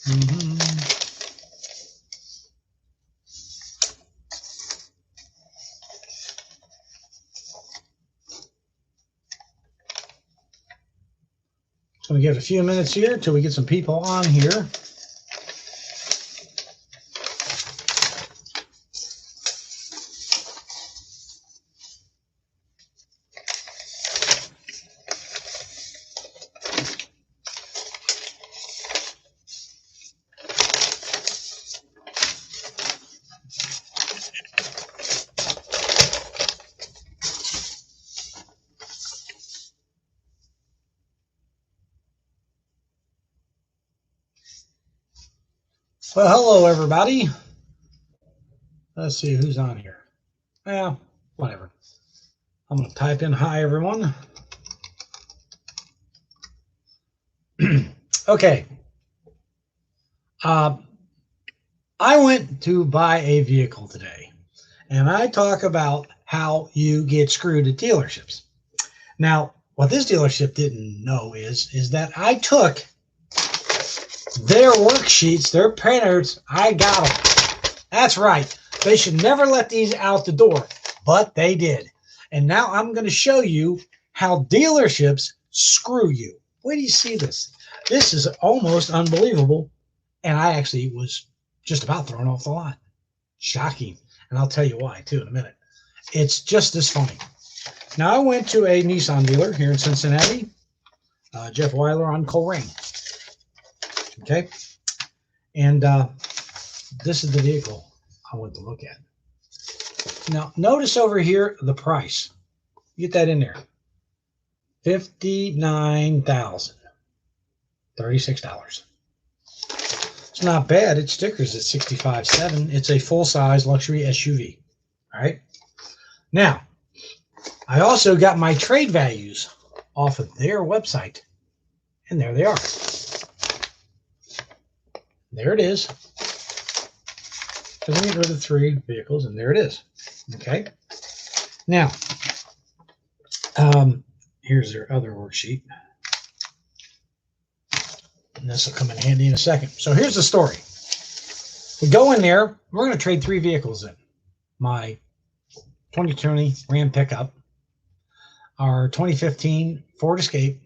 So we give it a few minutes here until we get some people on here. Well, hello, everybody. Let's see who's on here. Well, whatever. I'm going to type in hi, everyone. Okay. I went to buy a vehicle today, and I talk about how you get screwed at dealerships. Now, what this dealership didn't know is that I took their worksheets, their printers, I got them. That's right. They should never let these out the door, but they did. And now I'm going to show you how dealerships screw you. Wait till you see this. This is almost unbelievable. And I actually was just about thrown off the lot. Shocking. And I'll tell you why, too, in a minute. It's just this funny. Now, I went to a Nissan dealer here in Cincinnati, Jeff Weiler on Colerain. Okay, and this is the vehicle I want to look at. Now, notice over here the price. Get that in there. $59,036. It's not bad. It stickers at $65,700. It's a full-size luxury SUV. All right. Now, I also got my trade values off of their website, and there they are. There it is. Because I get rid of 3 vehicles, and there it is. Okay. Now, here's their other worksheet. And this will come in handy in a second. So here's the story. We go in there. We're going to trade 3 vehicles in. My 2020 Ram pickup, our 2015 Ford Escape,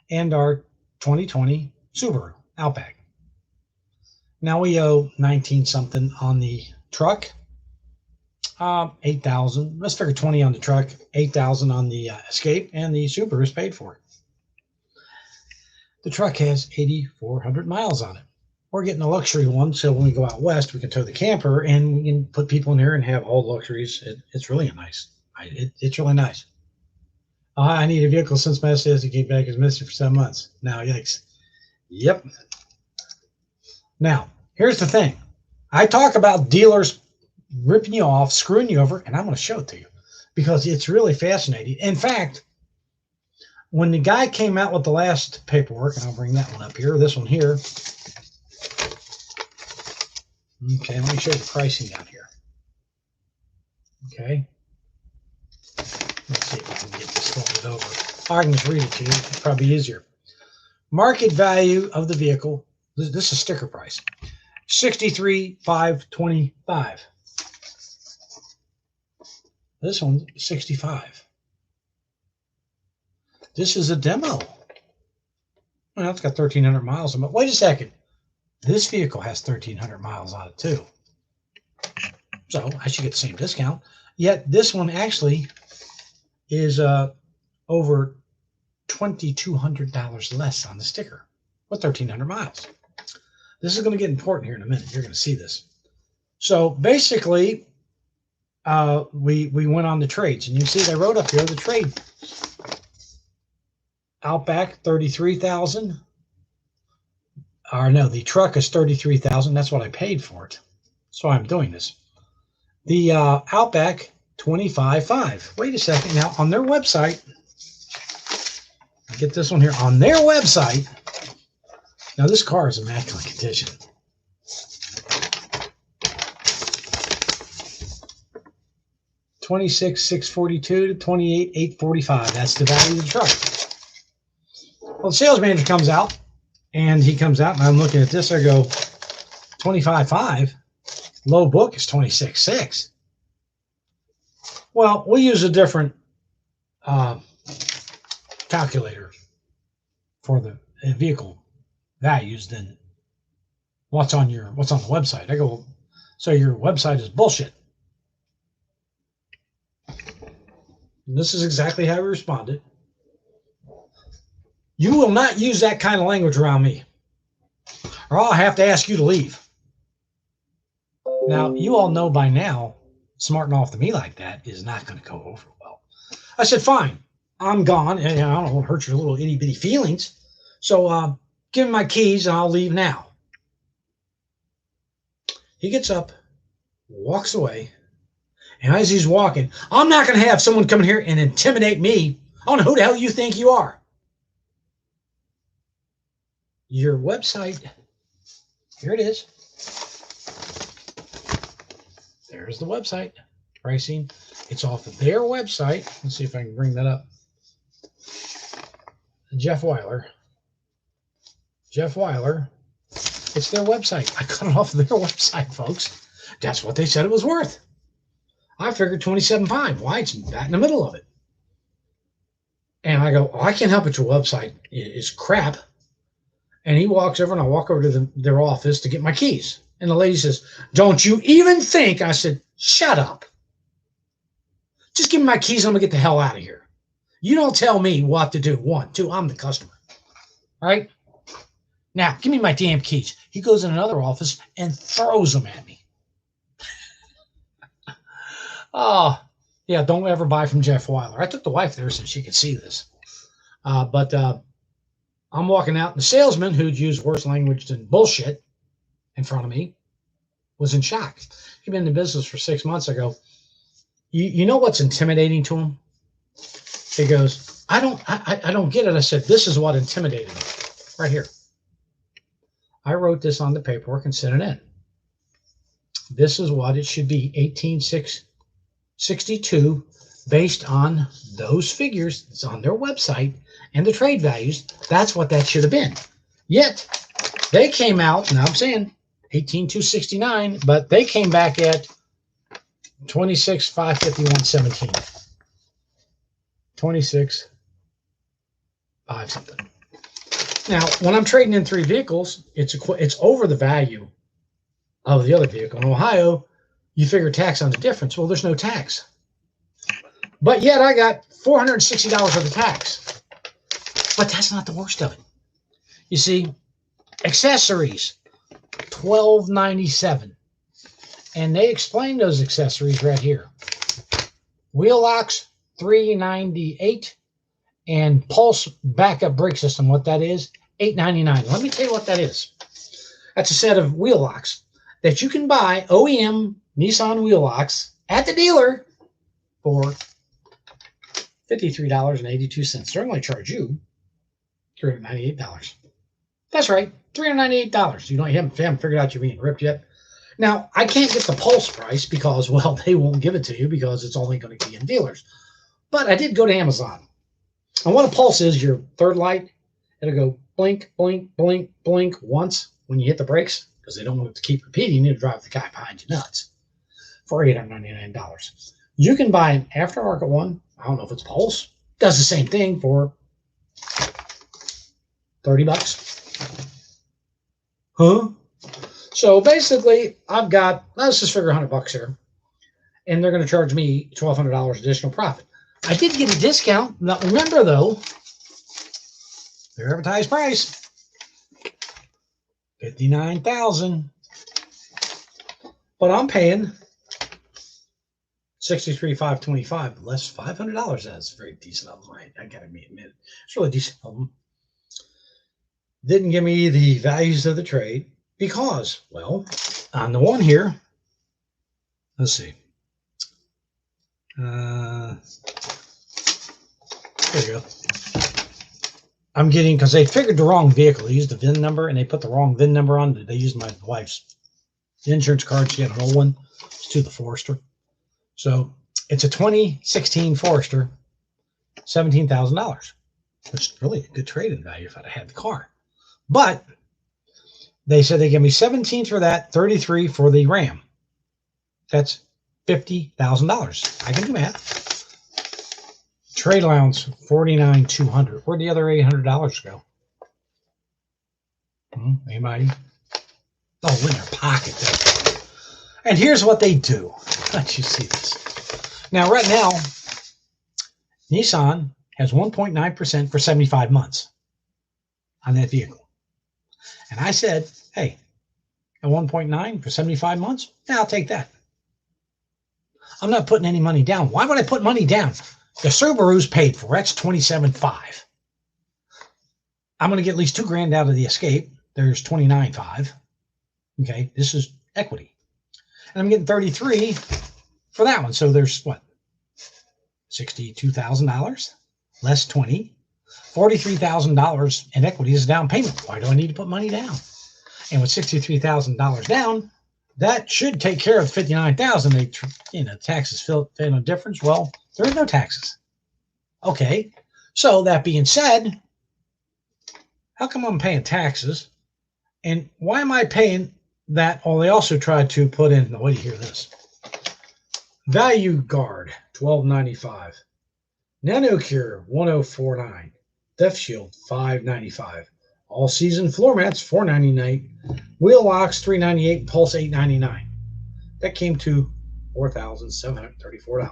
and our 2020 Subaru Outback. Now we owe 19 something on the truck, 8,000. Let's figure 20 on the truck, 8,000 on the Escape, and the Subaru is paid for. The truck has 8,400 miles on it. We're getting a luxury one, so when we go out west, we can tow the camper and we can put people in here and have all luxuries. It's really nice. It's really nice. I need a vehicle since my SSD came back as missing for 7 months. Now, yikes. Yep. Now, here's the thing. I talk about dealers ripping you off, screwing you over, and I'm going to show it to you because it's really fascinating. In fact, when the guy came out with the last paperwork, and I'll bring that one up here, this one here. Okay, let me show you the pricing down here. Okay. Let's see if I can get this folded over. I can just read it to you. It's probably easier. Market value of the vehicle. This is sticker price. $63,525. This one's $65,000. This is a demo. Well, it's got 1,300 miles on it. Wait a second. This vehicle has 1,300 miles on it too. So I should get the same discount. Yet this one actually is over $2,200 less on the sticker with 1,300 miles. This is going to get important here in a minute. You're going to see this. So basically, we went on the trades, and you see they wrote up here the trade. Outback, $33,000. Or no, the truck is $33,000. That's what I paid for it. That's why I'm doing this. The Outback, $25,500. Wait a second. Now on their website, I'll get this one here on their website. Now this car is immaculate condition. $26,642 to $28,845. That's the value of the truck. Well, the sales manager comes out And he comes out, and I'm looking at this. I go, 25.5. Low book is 26.6. Well, we use a different calculator for the vehicle values than what's on the website. I go, so your website is bullshit. And this is exactly how he responded. You will not use that kind of language around me, or I'll have to ask you to leave. Now, you all know by now, smarting off to me like that is not going to go over well. I said, fine, I'm gone, and I don't want to hurt your little itty bitty feelings. So give me my keys and I'll leave now. He gets up, walks away, and as he's walking, I'm not going to have someone come here and intimidate me. I don't know who the hell you think you are. Your website, here it is. There's the website pricing. It's off of their website. Let's see if I can bring that up. Jeff Weiler. It's their website. I cut it off of their website, folks. That's what they said it was worth. I figured 27.5. Why? It's that in the middle of it. And I go, oh, I can't help it. Your website is crap. And he walks over, and I walk over to their office to get my keys. And the lady says, don't you even think? I said, shut up. Just give me my keys. I'm going to get the hell out of here. You don't tell me what to do. 1, 2, I'm the customer. All right? Now, give me my damn keys. He goes in another office and throws them at me. Oh, yeah, don't ever buy from Jeff Weiler. I took the wife there so she could see this. But I'm walking out, and the salesman, who'd used worse language than bullshit in front of me, was in shock. He'd been in the business for 6 months. I go, you know what's intimidating to him? He goes, I don't get it. I said, this is what intimidated me. Right here. I wrote this on the paperwork and sent it in. This is what it should be, 18,662, based on those figures. It's on their website and the trade values. That's what that should have been. Yet they came out, and I'm saying 18,269, but they came back at 26,551.17. 26,5 something. Now, when I'm trading in 3 vehicles, it's over the value of the other vehicle. In Ohio, you figure tax on the difference. Well, there's no tax. But yet I got $460 worth of tax. But that's not the worst of it. You see, accessories, $12.97. And they explain those accessories right here. Wheel locks, $3.98. And Pulse backup brake system, what that is, $8.99. Let me tell you what that is. That's a set of wheel locks that you can buy, OEM Nissan wheel locks, at the dealer for $53.82. They're only charge you $398. That's right, $398. You know, you haven't figured out you're being ripped yet. Now, I can't get the Pulse price because, well, they won't give it to you because it's only going to be in dealers. But I did go to Amazon. And what a Pulse is, your third light, it'll go blink, blink, blink, blink once when you hit the brakes, because they don't want it to keep repeating. You need to drive the guy behind you nuts for $899. You can buy an aftermarket one. I don't know if it's Pulse. Does the same thing for $30. Huh? So basically, I've got, let's just figure $100 here, and they're going to charge me $1,200 additional profit. I did get a discount. Now, remember, though, their advertised price, $59,000. But I'm paying $63,525, less $500. That's a very decent of them. I got to admit, it's really decent of them. Didn't give me the values of the trade because, well, on the one here, let's see. There you go. I'm getting, because they figured the wrong vehicle. They used the VIN number, and they put the wrong VIN number on. They used my wife's insurance card. She had an old one. It's to the Forester. So it's a 2016 Forester, $17,000, which is really a good trade-in value if I'd had the car. But they said they give me 17 for that, 33 for the Ram. That's $50,000. I can do math. Trade allowance, $49,200. Where'd the other $800 go? Anybody? Oh, in their pocket there. And here's what they do. Let you see this. Now, right now, Nissan has 1.9% for 75 months on that vehicle. And I said, hey, at 1.9 for 75 months? Yeah, I'll take that. I'm not putting any money down. Why would I put money down? The Subaru's paid for. That's $27,500. I'm going to get at least $2,000 out of the Escape. There's $29,500. Okay, this is equity. And I'm getting $33,000 for that one. So there's what? $62,000 less $20,000. $43,000 in equity is a down payment. Why do I need to put money down? And with $63,000 down, that should take care of $59,000. Taxes fill in a difference. Well, there is no taxes. Okay, so that being said, how come I'm paying taxes? And why am I paying that? Oh, they also tried to put in, wait to hear this. Value Guard, $12.95. NanoCure, $1,049. Theft Shield, $5.95. All Season Floor Mats, $4.99. Wheel Locks, $3.98. Pulse, $8.99. That came to $4,734.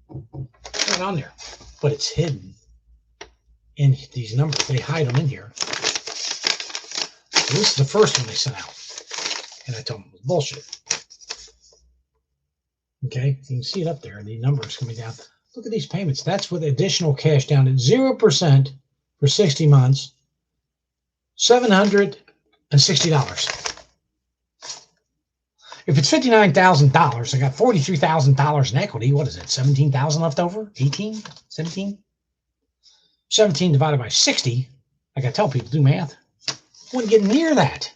Not on there, but it's hidden in these numbers. They hide them in here. So this is the first one they sent out, and I told them it was bullshit. Okay, you can see it up there. The numbers coming down. Look at these payments. That's with additional cash down at 0% for 60 months. $760. If it's $59,000, I got $43,000 in equity. What is it? $17,000 left over? 18? 17? 17 divided by 60. Like I tell people, do math. Wouldn't get near that.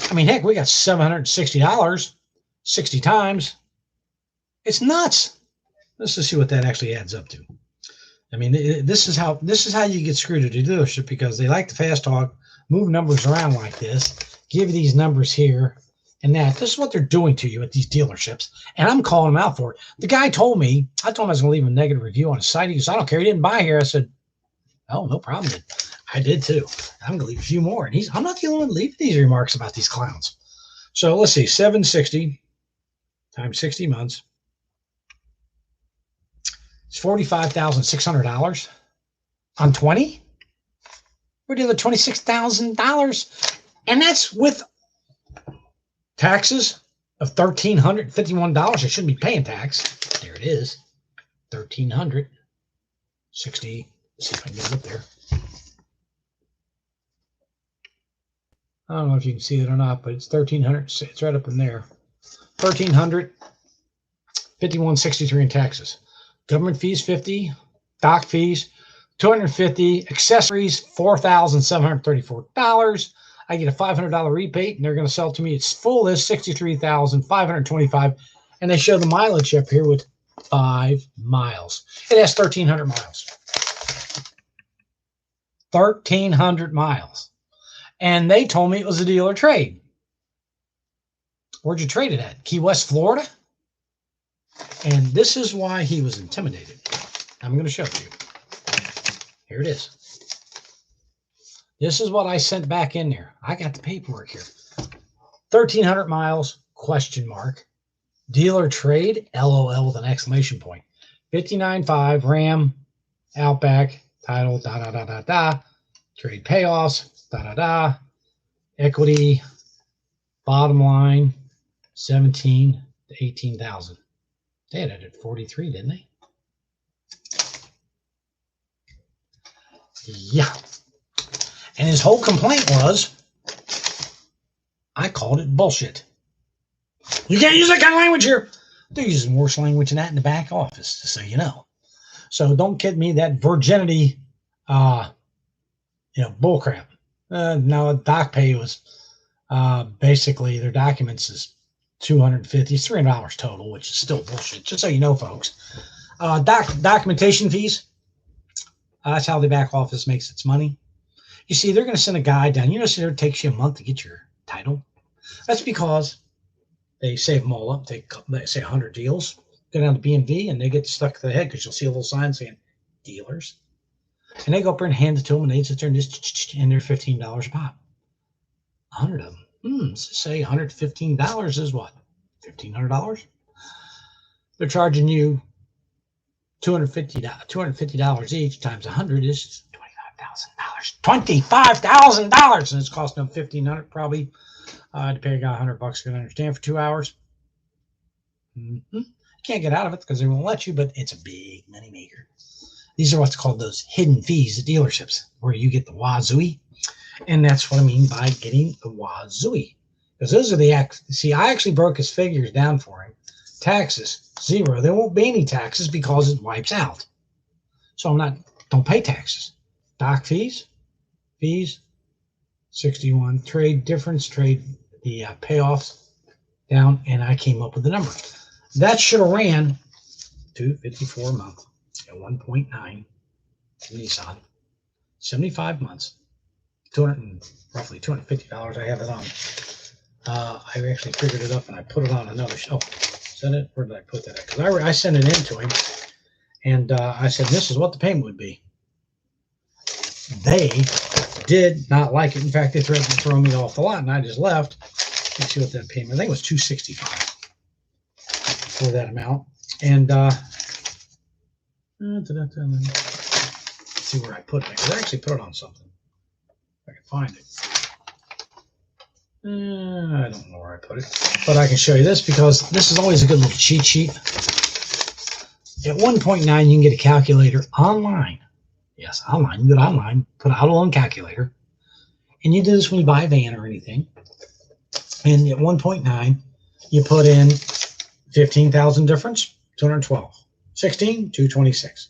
I mean, heck, we got $760, 60 times. It's nuts. Let's just see what that actually adds up to. I mean, this is how you get screwed at a dealership, because they like to fast talk, move numbers around like this, give you these numbers here and that. This is what they're doing to you at these dealerships, and I'm calling them out for it. The guy told me, I told him I was going to leave a negative review on his site. He goes, I don't care. He didn't buy here. I said, oh, no problem. I did too. I'm going to leave a few more. And I'm not the only one leaving these remarks about these clowns. So let's see, 760 times 60 months. It's $45,600 on 20. We're dealing $26,000, and that's with taxes of $1,351. I shouldn't be paying tax. There it is, $1,360. Let's see if I can get it up there. I don't know if you can see it or not, but it's $1,300. It's right up in there. $1,351.63 in taxes. Government fees, $50. Doc fees, $250. Accessories, $4,734. I get a $500 rebate, and they're going to sell to me. It's full list, $63,525. And they show the mileage up here with 5 miles. It has 1,300 miles. 1,300 miles. And they told me it was a dealer trade. Where'd you trade it at? Key West, Florida? And this is why he was intimidated. I'm going to show it to you. Here it is. This is what I sent back in there. I got the paperwork here. 1,300 miles, question mark. Dealer trade, LOL with an exclamation point. 59.5, Ram, Outback, title, da-da-da-da-da. Trade payoffs, da-da-da. Equity, bottom line, 17 to 18,000. They had it at 43, didn't they? Yeah. And his whole complaint was, I called it bullshit. You can't use that kind of language here. They're using worse language than that in the back office, just so you know. So don't kid me, that virginity, bullcrap. No, DocPay was basically their documents is $250, $300 total, which is still bullshit. Just so you know, folks. Documentation fees. That's how the back office makes its money. You see, they're going to send a guy down. You know, so it takes you a month to get your title. That's because they save them all up. They say 100 deals, go down to BMV, and they get stuck to the head because you'll see a little sign saying dealers. And they go up there and hand it to them, and they sit there and just, and they're $15 a pop. 100 of them. Let's say $115 is what? $1,500? They're charging you $250 each times 100 is $25,000. $25,000, and it's costing them $1,500 probably. To pay a guy $100 to understand for 2 hours. You can't get out of it because they won't let you, but it's a big money maker. These are what's called those hidden fees at dealerships, where you get the wazooey, and that's what I mean by getting the wazooey. Because those are the see, I actually broke his figures down for him. Taxes, 0. There won't be any taxes because it wipes out. So don't pay taxes. Doc fees, 61. Trade difference, trade the payoffs down, and I came up with the number. That should have ran $254 a month at 1.9 Nissan, 75 months, roughly $250. I have it on. I actually figured it up and I put it on another show. Is that it? Where did I put that at? Because I sent it in to him, and I said, this is what the payment would be. They did not like it. In fact, they threatened to throw me off the lot, and I just left. Let's see what that payment. I think it was $265 for that amount. And let's see where I put it. Because I actually put it on something. If I can find it. I don't know where I put it, but I can show you this because this is always a good little cheat sheet. At 1.9, you can get a calculator online. Yes, online. You go online, put out a loan calculator, and you do this when you buy a van or anything. And at 1.9, you put in 15,000 difference, 212. 16, 226.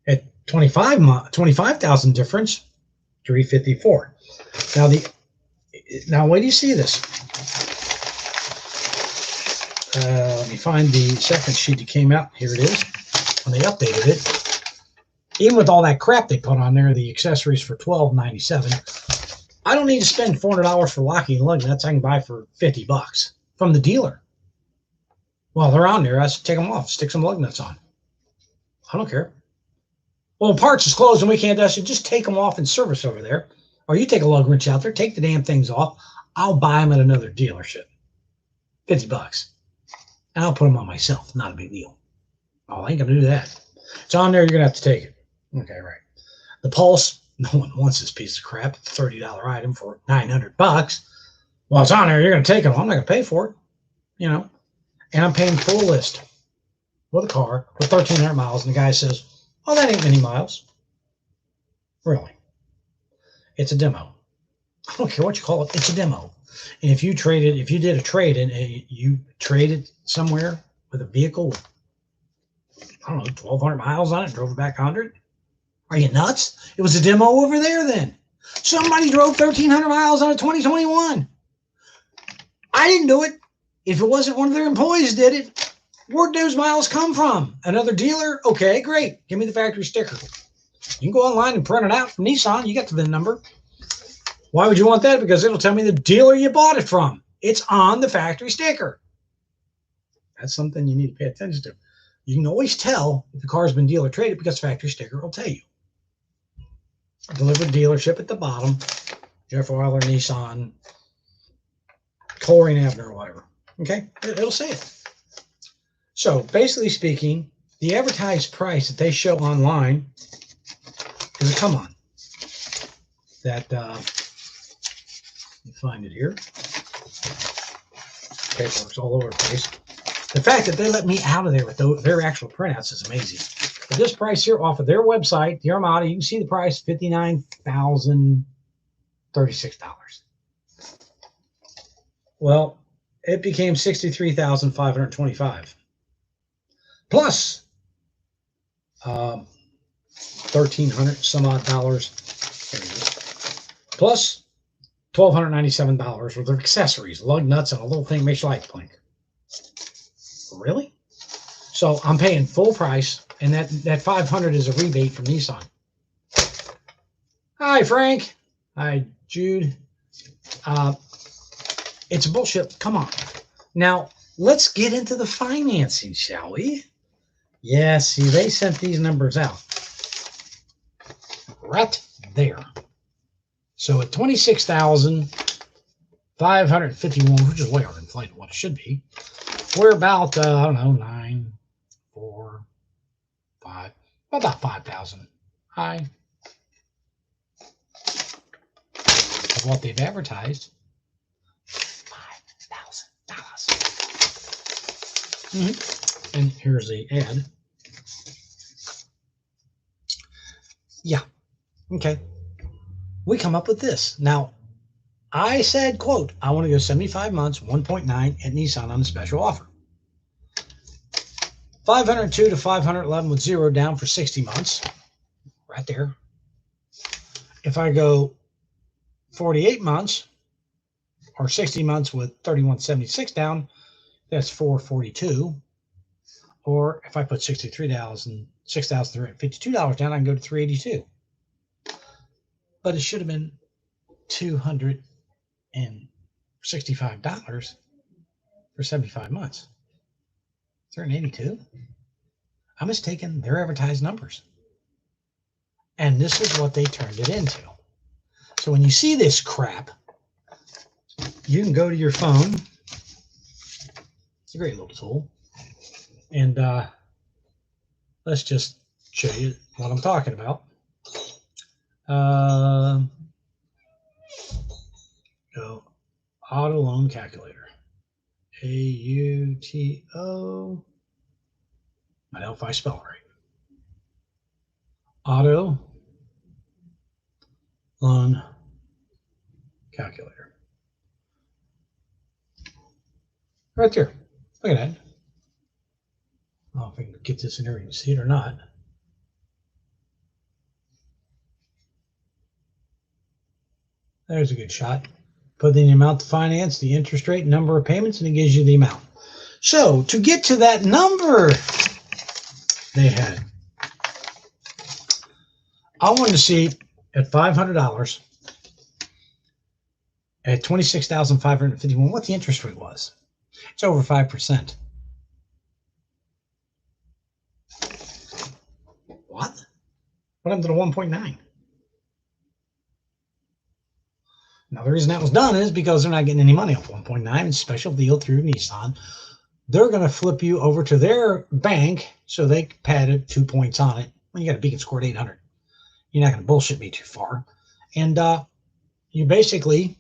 At 25,000 difference, 354. Now, wait till you see this. Let me find the second sheet that came out. Here it is. When they updated it. Even with all that crap they put on there, the accessories for $12.97, I don't need to spend $400 for locking and lug nuts. I can buy for $50 from the dealer. While they're on there, I take them off, stick some lug nuts on. I don't care. Well, parts is closed and we can't. I should just take them off in service over there. Or you take a lug wrench out there, take the damn things off. I'll buy them at another dealership. $50. And I'll put them on myself. Not a big deal. Oh, I ain't going to do that. It's on there. You're going to have to take it. Okay, right. The Pulse, no one wants this piece of crap. It's a $30 item for $900. Well, it's on there. You're going to take it. I'm not going to pay for it. You know. And I'm paying full list with a car for 1,300 miles. And the guy says, oh, that ain't many miles. Really. It's a demo. I don't care what you call it. It's a demo. And if you did a trade and you traded somewhere with a vehicle with, I don't know, 1,200 miles on it, drove it back 100, are you nuts? It was a demo over there then. Somebody drove 1,300 miles on a 2021. I didn't do it. If it wasn't one of their employees did it, where'd those miles come from? Another dealer? Okay, great. Give me the factory sticker. You can go online and print it out from Nissan. You got the VIN number. Why would you want that? Because it'll tell me the dealer you bought it from. It's on the factory sticker. That's something you need to pay attention to. You can always tell if the car's been dealer traded because factory sticker will tell you. Delivered dealership at the bottom. Jeff Wyler, Nissan, Colerain Abner, or whatever. Okay? It'll say it. So, basically speaking, the advertised price that they show online is a come-on. That, let me find it here. Paperwork's all over the place. The fact that they let me out of there with their actual printouts is amazing. But this price here off of their website, the Armada, you can see the price, $59,036. Well, it became $63,525. Plus, 1,300 some odd dollars. There it is. Plus, $1,297 worth of accessories, lug nuts, and a little thing makes your life blink. Really? So I'm paying full price, and that $500 is a rebate from Nissan. Hi, Frank. Hi, Jude. It's bullshit. Come on. Now, let's get into the financing, shall we? Yeah, see, they sent these numbers out right there. So at 26,551, which is way over inflated what it should be, we're about, I don't know, 9, 4, 5, about 5,000 high of what they've advertised. $5,000. And here's the ad. Yeah. Okay. We come up with this. Now, I said, quote, I want to go 75 months, 1.9 at Nissan on a special offer. 502 to 511 with 0 down for 60 months. Right there. If I go 48 months or 60 months with 3176 down, that's 442. Or if I put $6,352 down, I can go to 382. But it should have been $265 for 75 months. 382. I mistaken their advertised numbers. And this is what they turned it into. So when you see this crap, you can go to your phone. It's a great little tool. And let's just show you what I'm talking about. Go auto loan calculator. AUTO. I don't know if I spell it right. Auto loan calculator. Right there. Look at that. I don't know if I can get this in there, you can see it or not. There's a good shot. Put in the amount to finance, the interest rate, number of payments, and it gives you the amount. So to get to that number they had, I wanted to see at $500 at 26,551 what the interest rate was. It's over 5%. What? What happened to the 1.9? Now, the reason that was done is because they're not getting any money off 1.9. It's a special deal through Nissan. They're going to flip you over to their bank so they padded 2 points on it. Well, you got a Beacon score at 800. You're not going to bullshit me too far. And you basically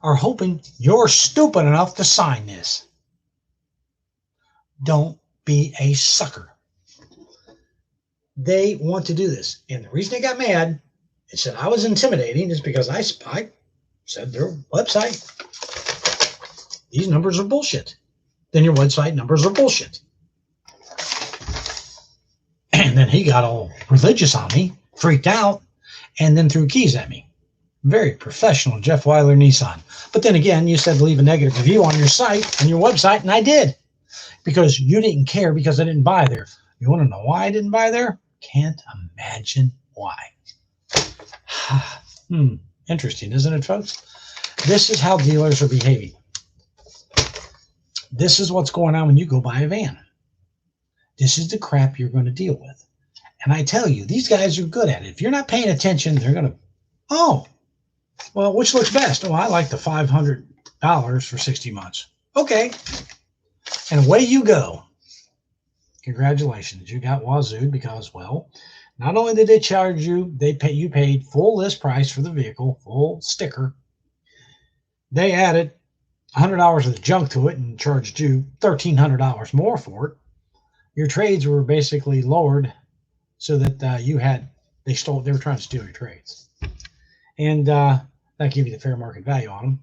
are hoping you're stupid enough to sign this. Don't be a sucker. They want to do this. And the reason they got mad and said I was intimidating is because I said their website, these numbers are bullshit. Then your website numbers are bullshit. And then he got all religious on me, freaked out, and then threw keys at me. Very professional, Jeff Weiler Nissan. But then again, you said leave a negative review on your site, on your website, and I did. Because you didn't care because I didn't buy there. You want to know why I didn't buy there? Can't imagine why. Interesting, isn't it, folks? This is how dealers are behaving. This is what's going on when you go buy a van. This is the crap you're going to deal with. And I tell you, these guys are good at it. If you're not paying attention, they're going to, oh, well, which looks best? Oh, I like the $500 for 60 months. Okay. And away you go. Congratulations. You got wazooed because, well, not only did they charge you, you paid full list price for the vehicle, full sticker. They added $100 of junk to it and charged you $1,300 more for it. Your trades were basically lowered so that they were trying to steal your trades. And that gave you the fair market value on them.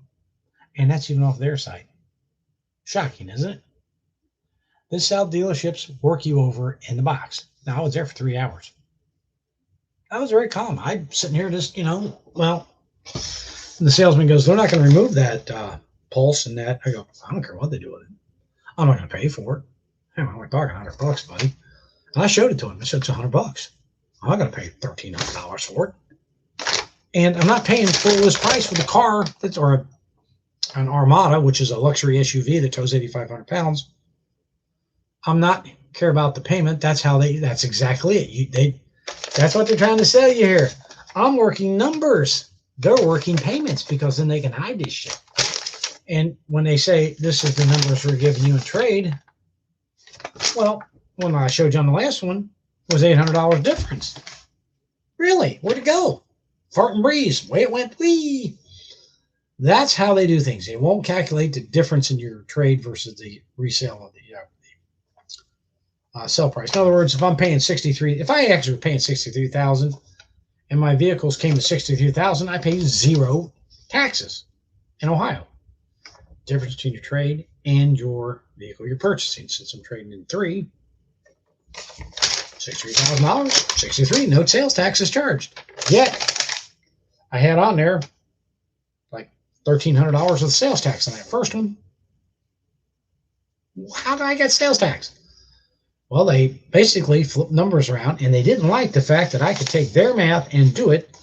And that's even off their site. Shocking, isn't it? This is how dealerships work you over in the box. Now, I was there for 3 hours. I was very calm. I'm sitting here just, well, the salesman goes, they're not going to remove that pulse and that. I go, I don't care what they do with it. I'm not going to pay for it. Hey, we're talking $100, buddy. And I showed it to him. I said, it's $100. I'm not going to pay $1,300 for it. And I'm not paying full list price for the car that's, or an Armada, which is a luxury SUV that tows 8,500 pounds. I'm not care about the payment. That's how that's exactly it. That's what they're trying to sell you here. I'm working numbers. They're working payments, because then they can hide this shit. And when they say this is the numbers we're giving you in trade, well, when I showed you on the last one, it was $800 difference. Really? Where'd it go? Fart and breeze. Way it went. Wee. That's how they do things. They won't calculate the difference in your trade versus the resale of the sell price. In other words, if I'm paying if I actually was paying $63,000 and my vehicles came to $63,000, I pay 0 taxes in Ohio. Difference between your trade and your vehicle you're purchasing. Since I'm trading in 3, $63,000, 63, no sales taxes charged. Yet I had on there like $1,300 of sales tax on that first one. How did I get sales tax? Well, they basically flipped numbers around, and they didn't like the fact that I could take their math and do it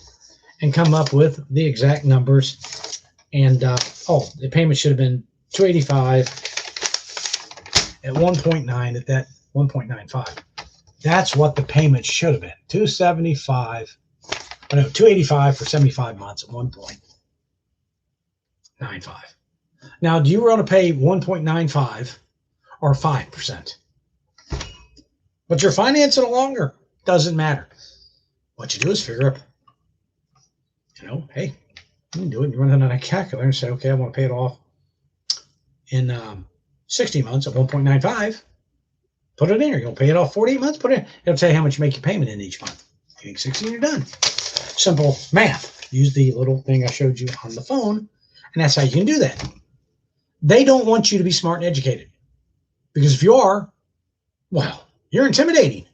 and come up with the exact numbers. And the payment should have been $285 at 1.9 at that 1.95. That's what the payment should have been. $285 for 75 months at 1.95. Now, do you want to pay 1.95 or 5%? But you're financing it longer. Doesn't matter. What you do is figure up, hey, you can do it. You run it on a calculator and say, okay, I want to pay it off in 60 months at 1.95. Put it in here. You'll pay it off 48 months. Put it in. It'll tell you how much you make your payment in each month. You make 60 and you're done. Simple math. Use the little thing I showed you on the phone, and that's how you can do that. They don't want you to be smart and educated, because if you are, well, you're intimidating.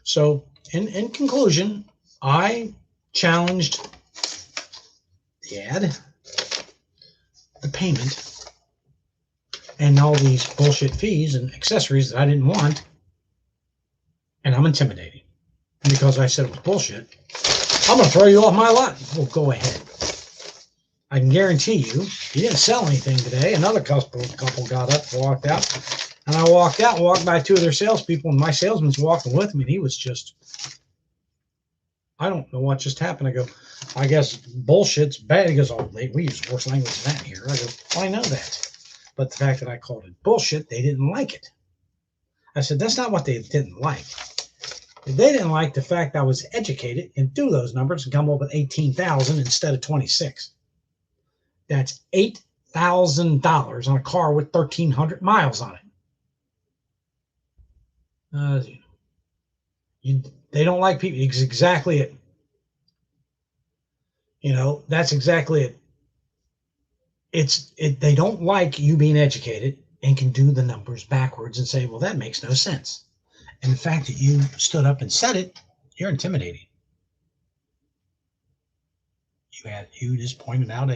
So in conclusion, I challenged the ad, the payment, and all these bullshit fees and accessories that I didn't want, and I'm intimidating. And because I said it was bullshit, I'm going to throw you off my lot. Well, go ahead. I can guarantee you didn't sell anything today. Another couple got up, walked out. And I walked out, walked by 2 of their salespeople, and my salesman's walking with me, and he was just, I don't know what just happened. I go, I guess bullshit's bad. He goes, oh, we use worse language than that here. I go, well, I know that. But the fact that I called it bullshit, they didn't like it. I said, that's not what they didn't like. They didn't like the fact I was educated and do those numbers and come up with 18,000 instead of 26. That's $8,000 on a car with 1,300 miles on it. They don't like people. It's exactly it. That's exactly it. They don't like you being educated and can do the numbers backwards and say, well, that makes no sense. And the fact that you stood up and said it, you're intimidating. You just pointed out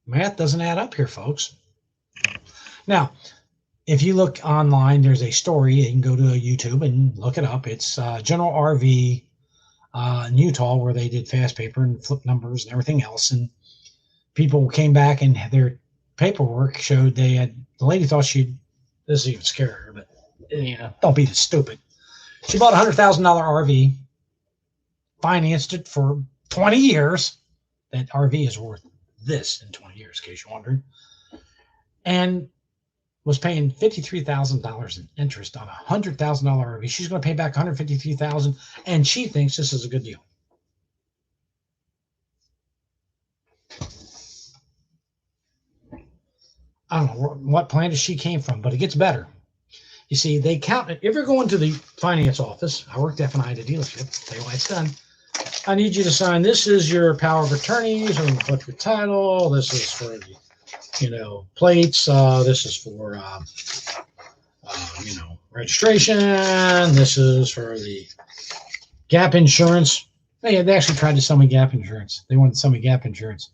math doesn't add up here, folks. Now, if you look online, there's a story. You can go to YouTube and look it up. It's General RV in Utah, where they did fast paper and flip numbers and everything else. And people came back and their paperwork showed the lady thought this is even scarier, but don't be this stupid. She bought a $100,000 RV, financed it for 20 years. That RV is worth this in 20 years, in case you're wondering. And was paying $53,000 in interest on a $100,000 RV. She's going to pay back $153,000, and she thinks this is a good deal. I don't know what planet she came from, but it gets better. You see, they count it. If you're going to the finance office, I worked F&I at a dealership. Tell you why it's done. I need you to sign. This is your power of attorneys, or put your title. This is for the plates. This is for, registration. This is for the gap insurance. They actually tried to sell me gap insurance. They wanted to sell me gap insurance.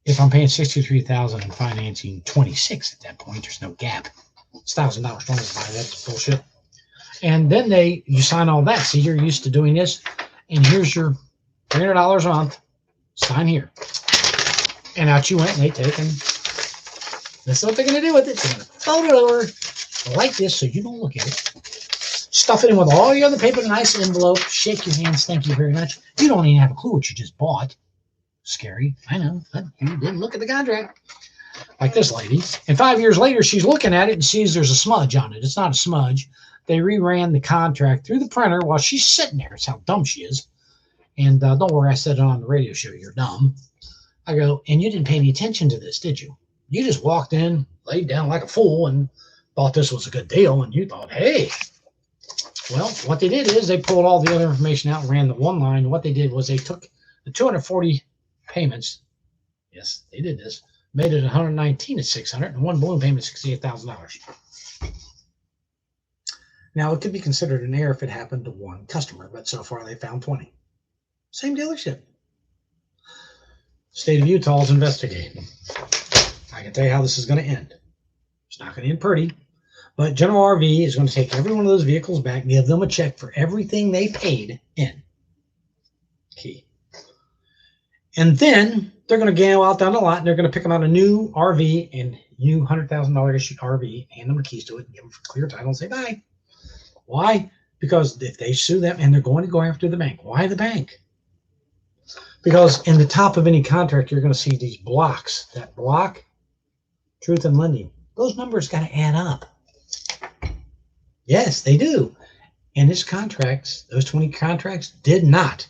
If I'm paying $63,000 and financing 26 at that point, there's no gap. It's $1,000 wrong to buy. That's bullshit. And then you sign all that. See, you're used to doing this. And here's your $300 a month. Sign here. And out you went, and they take and this is what they're going to do with it. They're going to fold it over like this so you don't look at it. Stuff it in with all your other paper in a nice envelope. Shake your hands. Thank you very much. You don't even have a clue what you just bought. Scary. I know. But you didn't look at the contract. Like this lady. And 5 years later, she's looking at it and sees there's a smudge on it. It's not a smudge. They reran the contract through the printer while she's sitting there. It's how dumb she is. And don't worry, I said it on the radio show. You're dumb. I go, and you didn't pay any attention to this, did you? You just walked in, laid down like a fool, and thought this was a good deal. And you thought, hey. Well, what they did is they pulled all the other information out and ran the one line. What they did was they took the 240 payments. Yes, they did this. Made it 119 at 600 and one balloon payment $68,000. Now, it could be considered an error if it happened to one customer, but so far they found 20. Same dealership. State of Utah is investigating. I can tell you how this is going to end. It's not going to end pretty, but General RV is going to take every one of those vehicles back, give them a check for everything they paid in. Key. And then they're going to go out down the lot and they're going to pick them out a new RV and new $100,000 issued RV, hand them the keys to it and give them clear title and say bye. Why? Because if they sue them, and they're going to go after the bank. Why the bank? Because in the top of any contract, you're going to see these blocks. That block, truth in lending. Those numbers got to add up. Yes, they do. And his contracts, those 20 contracts, did not.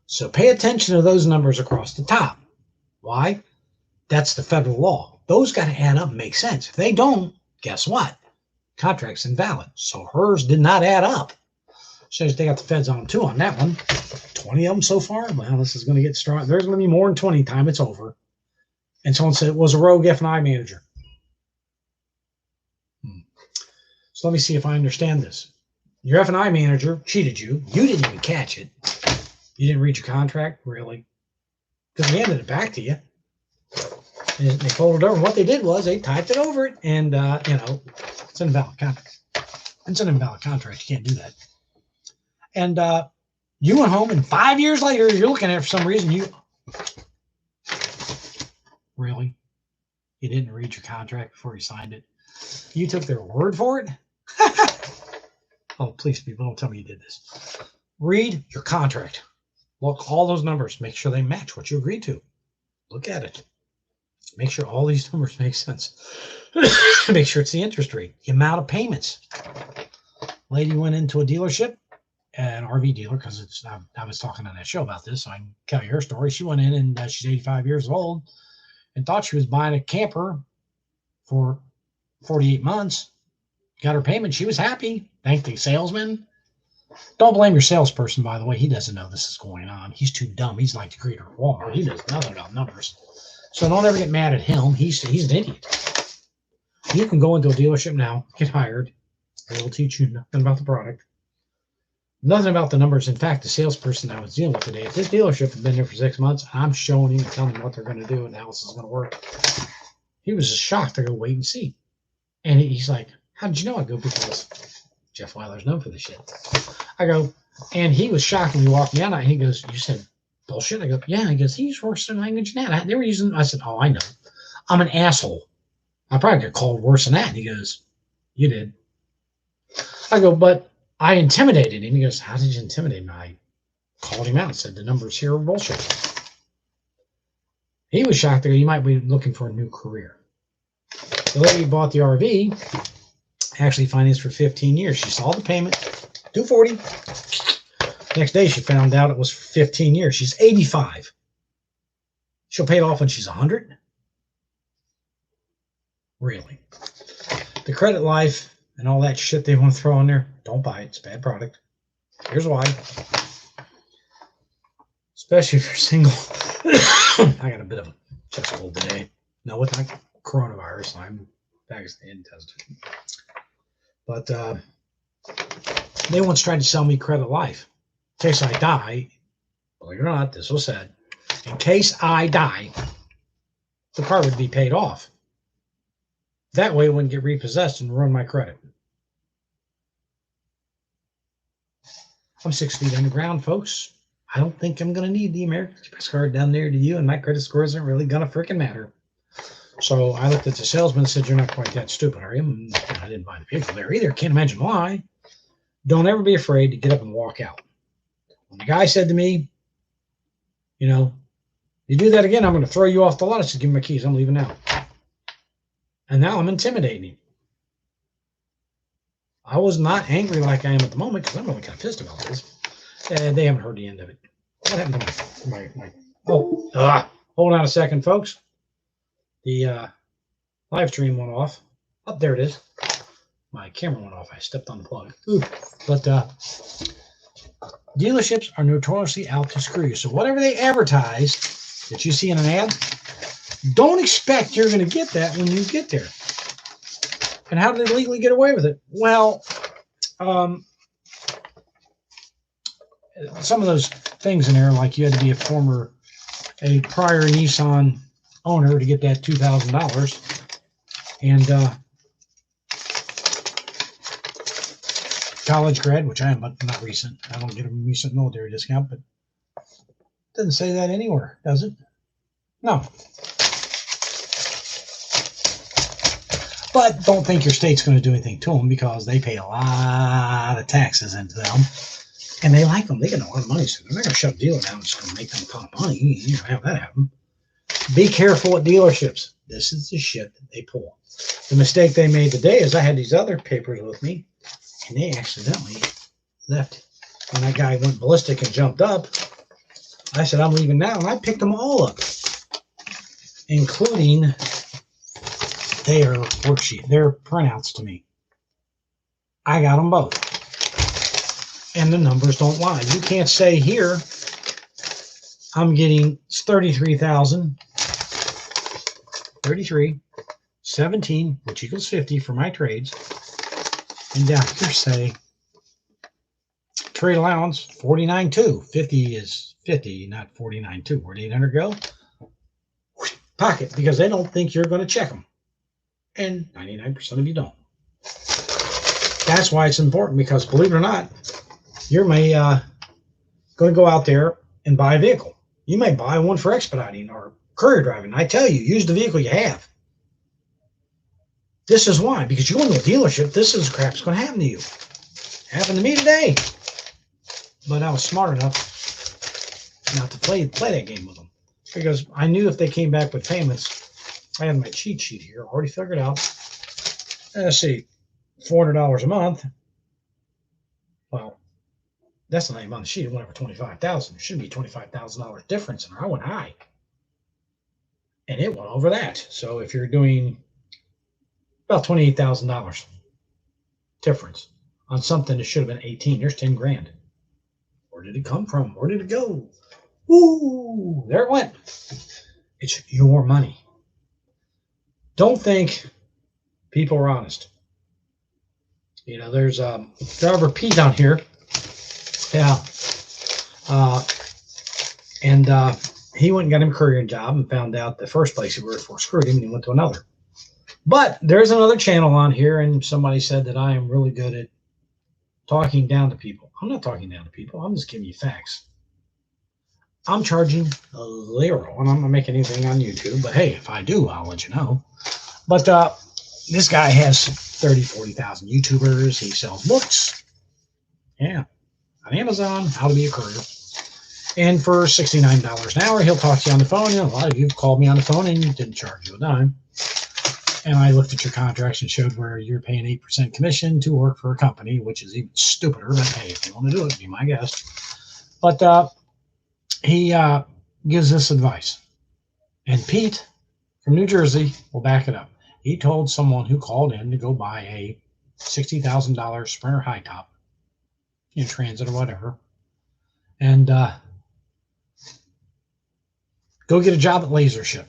So pay attention to those numbers across the top. Why? That's the federal law. Those got to add up and make sense. If they don't, guess what? Contract's invalid. So hers did not add up. So they got the feds on them too on that one. 20 of them so far. Well, this is going to get strong. There's going to be more than 20 time it's over. And someone said it was a rogue F&I manager. So let me see if I understand this. Your F&I manager cheated you. You didn't even catch it. You didn't read your contract, really. Because they handed it back to you. And they folded it over. And what they did was they typed it over it. And, it's an invalid contract. It's an invalid contract. You can't do that. And you went home, and 5 years later, you're looking at it for some reason. Really? You didn't read your contract before you signed it? You took their word for it? Oh, please, people, don't tell me you did this. Read your contract. Look, all those numbers. Make sure they match what you agreed to. Look at it. Make sure all these numbers make sense. Make sure it's the interest rate, the amount of payments. Lady went into a dealership, an RV dealer, because I was talking on that show about this, so I can tell you her story. She went in, and she's 85 years old, and thought she was buying a camper for 48 months. Got her payment. She was happy. Thanked the salesman. Don't blame your salesperson, by the way. He doesn't know this is going on. He's too dumb. He's like the creator of Walmart. He knows nothing about numbers. So don't ever get mad at him. He's an idiot. You can go into a dealership now, get hired. They'll teach you nothing about the product. Nothing about the numbers. In fact, the salesperson I was dealing with today, if this dealership had been there for 6 months, I'm showing him and telling him what they're going to do and how this is going to work. He was just shocked. I go, wait and see. And he's like, how did you know? I go, because Jeff Weiler's known for this shit. I go, and he was shocked when he walked me out. And he goes, you said bullshit? I go, yeah. He goes, he used worse than language than that. They were using, I said, oh, I know. I'm an asshole. I probably get called worse than that. And he goes, you did. I go, but I intimidated him. He goes, how did you intimidate him? I called him out and said, the numbers here are bullshit. He was shocked. You might be looking for a new career. The lady bought the RV, actually financed for 15 years. She saw the payment, $240. Next day, she found out it was for 15 years. She's 85. She'll pay it off when she's 100? Really? The credit life and all that shit they want to throw in there, don't buy it. It's a bad product. Here's why. Especially if you're single. I got a bit of a chest cold today. No, with my coronavirus, I'm Pakistan tested. But they once tried to sell me credit life. In case I die, believe it or not, this was said, in case I die, the car would be paid off. That way it wouldn't get repossessed and ruin my credit. I'm 6 feet underground, folks. I don't think I'm going to need the American Express card down there to you, and my credit score isn't really going to freaking matter. So I looked at the salesman and said, you're not quite that stupid, are you? And I didn't buy the vehicle there either. Can't imagine why. Don't ever be afraid to get up and walk out. When the guy said to me, you know, you do that again, I'm going to throw you off the lot. I said, give me my keys. I'm leaving now. And now I'm intimidating him. I was not angry like I am at the moment because I'm really kind of pissed about this. They haven't heard the end of it. What happened to my hold on a second, folks. The live stream went off. Oh, there it is. My camera went off. I stepped on the plug. Ooh. But dealerships are notoriously out to screw you. So whatever they advertise that you see in an ad, don't expect you're going to get that when you get there. And how do they legally get away with it? Well, some of those things in there, like you had to be a prior Nissan owner to get that $2,000, and college grad, which I am, but not recent. I don't get a recent military discount, but it doesn't say that anywhere, does it? No. But don't think your state's going to do anything to them because they pay a lot of taxes into them. And they like them. They get a lot of money. So they're not going to shut a dealer down. It's going to make them a ton of money. You know, have that happen. Be careful at dealerships. This is the shit that they pull. The mistake they made today is I had these other papers with me, and they accidentally left. When that guy went ballistic and jumped up, I said, I'm leaving now. And I picked them all up, including their worksheet, their printouts to me. I got them both. And the numbers don't lie. You can't say here, I'm getting 33,000, 33, 17, which equals 50 for my trades. And down here say, trade allowance, 49.2. 50 is 50, not 49.2. Where'd 800 go? Pocket, because they don't think you're going to check them. And 99% of you don't. That's why it's important, because believe it or not, you're going to go out there and buy a vehicle. You may buy one for expediting or courier driving. I tell you, use the vehicle you have. This is why, because you go into a dealership, this is crap's going to happen to you. Happened to me today. But I was smart enough not to play that game with them, because I knew if they came back with payments, I had my cheat sheet here already figured out. Let's see, $400 a month. Well, that's not even on the sheet. It went over $25,000. There shouldn't be $25,000 difference in there. I went high, and it went over that. So if you're doing about $28,000 difference on something that should have been 18, there's 10 grand. Where did it come from? Where did it go? Woo! There it went. It's your money. Don't think people are honest. You know, there's driver Pete down here. Yeah. He went and got him a courier job and found out the first place he worked for screwed him, and he went to another. But there's another channel on here, and somebody said that I am really good at talking down to people. I'm not talking down to people. I'm just giving you facts. I'm charging $0, and I'm not making anything on YouTube. But hey, if I do, I'll let you know. But this guy has 30, 40,000 YouTubers. He sells books. Yeah. On Amazon, how to be a courier. And for $69 an hour, he'll talk to you on the phone. You know, a lot of you have called me on the phone and you didn't charge you a dime. And I looked at your contracts and showed where you're paying 8% commission to work for a company, which is even stupider. But hey, if you want to do it, be my guest. But he gives this advice. And Pete from New Jersey will back it up. He told someone who called in to go buy a $60,000 Sprinter high top, in Transit or whatever, and go get a job at LaserShip.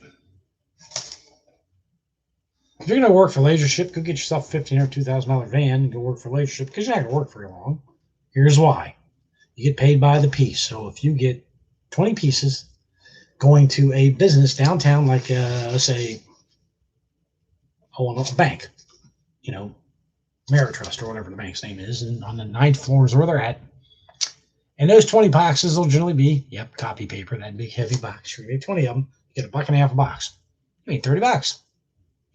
If you're going to work for LaserShip, go get yourself a $1,500 or $2,000 van and go work for LaserShip, because you're not going to work very long. Here's why. You get paid by the piece. So if you get 20 pieces going to a business downtown, like, let's say, a bank, you know, Ameritrust or whatever the bank's name is, and on the 9th floor is where they're at, And those 20 boxes will generally be, yep, copy paper, that big heavy box. You're going to get 20 of them. You get $1.50 a box. I mean, $30.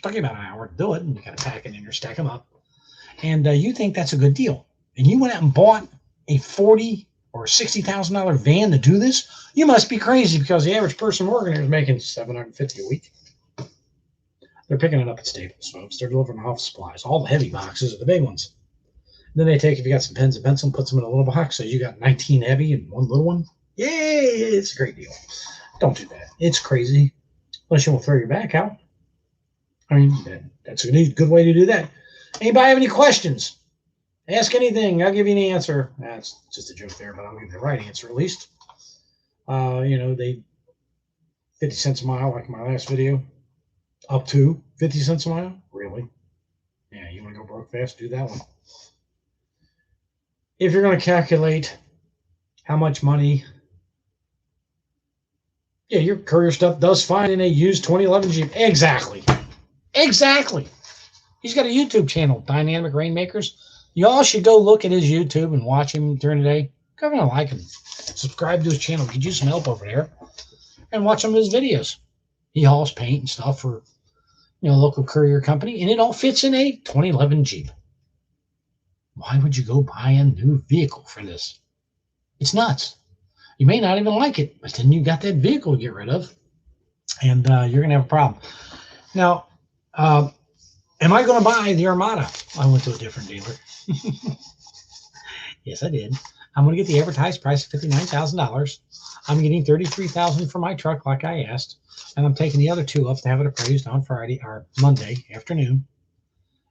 Took you about an hour to do it, and you got to pack it in or stack them up. And you think that's a good deal. And you went out and bought a $40,000 or $60,000 van to do this? You must be crazy, because the average person working here is making $750 a week. They're picking it up at Staples, folks. They're delivering office supplies. All the heavy boxes are the big ones. Then they take, if you got some pens and pencil, and puts them in a little box. So you got 19 heavy and one little one. Yay! It's a great deal. Don't do that. It's crazy. Unless you want to throw your back out. I mean, that's a good way to do that. Anybody have any questions? Ask anything. I'll give you an answer. That's just a joke there, but I'll give you the right answer at least. They 50 cents a mile, like my last video. Up to 50 cents a mile? Really? Yeah, you want to go broke fast? Do that one. If you're going to calculate how much money, yeah, your courier stuff does fine in a used 2011 Jeep. Exactly. He's got a YouTube channel, Dynamic Rainmakers. Y'all should go look at his YouTube and watch him during the day. Go and like him. Subscribe to his channel. Get you some help over there. And watch some of his videos. He hauls paint and stuff for, a local courier company. And it all fits in a 2011 Jeep. Why would you go buy a new vehicle for this? It's nuts. You may not even like it, but then you got that vehicle to get rid of. And you're going to have a problem. Now, am I going to buy the Armada? I went to a different dealer. Yes, I did. I'm going to get the advertised price of $59,000. I'm getting $33,000 for my truck, like I asked, and I'm taking the other two up to have it appraised on Friday or Monday afternoon.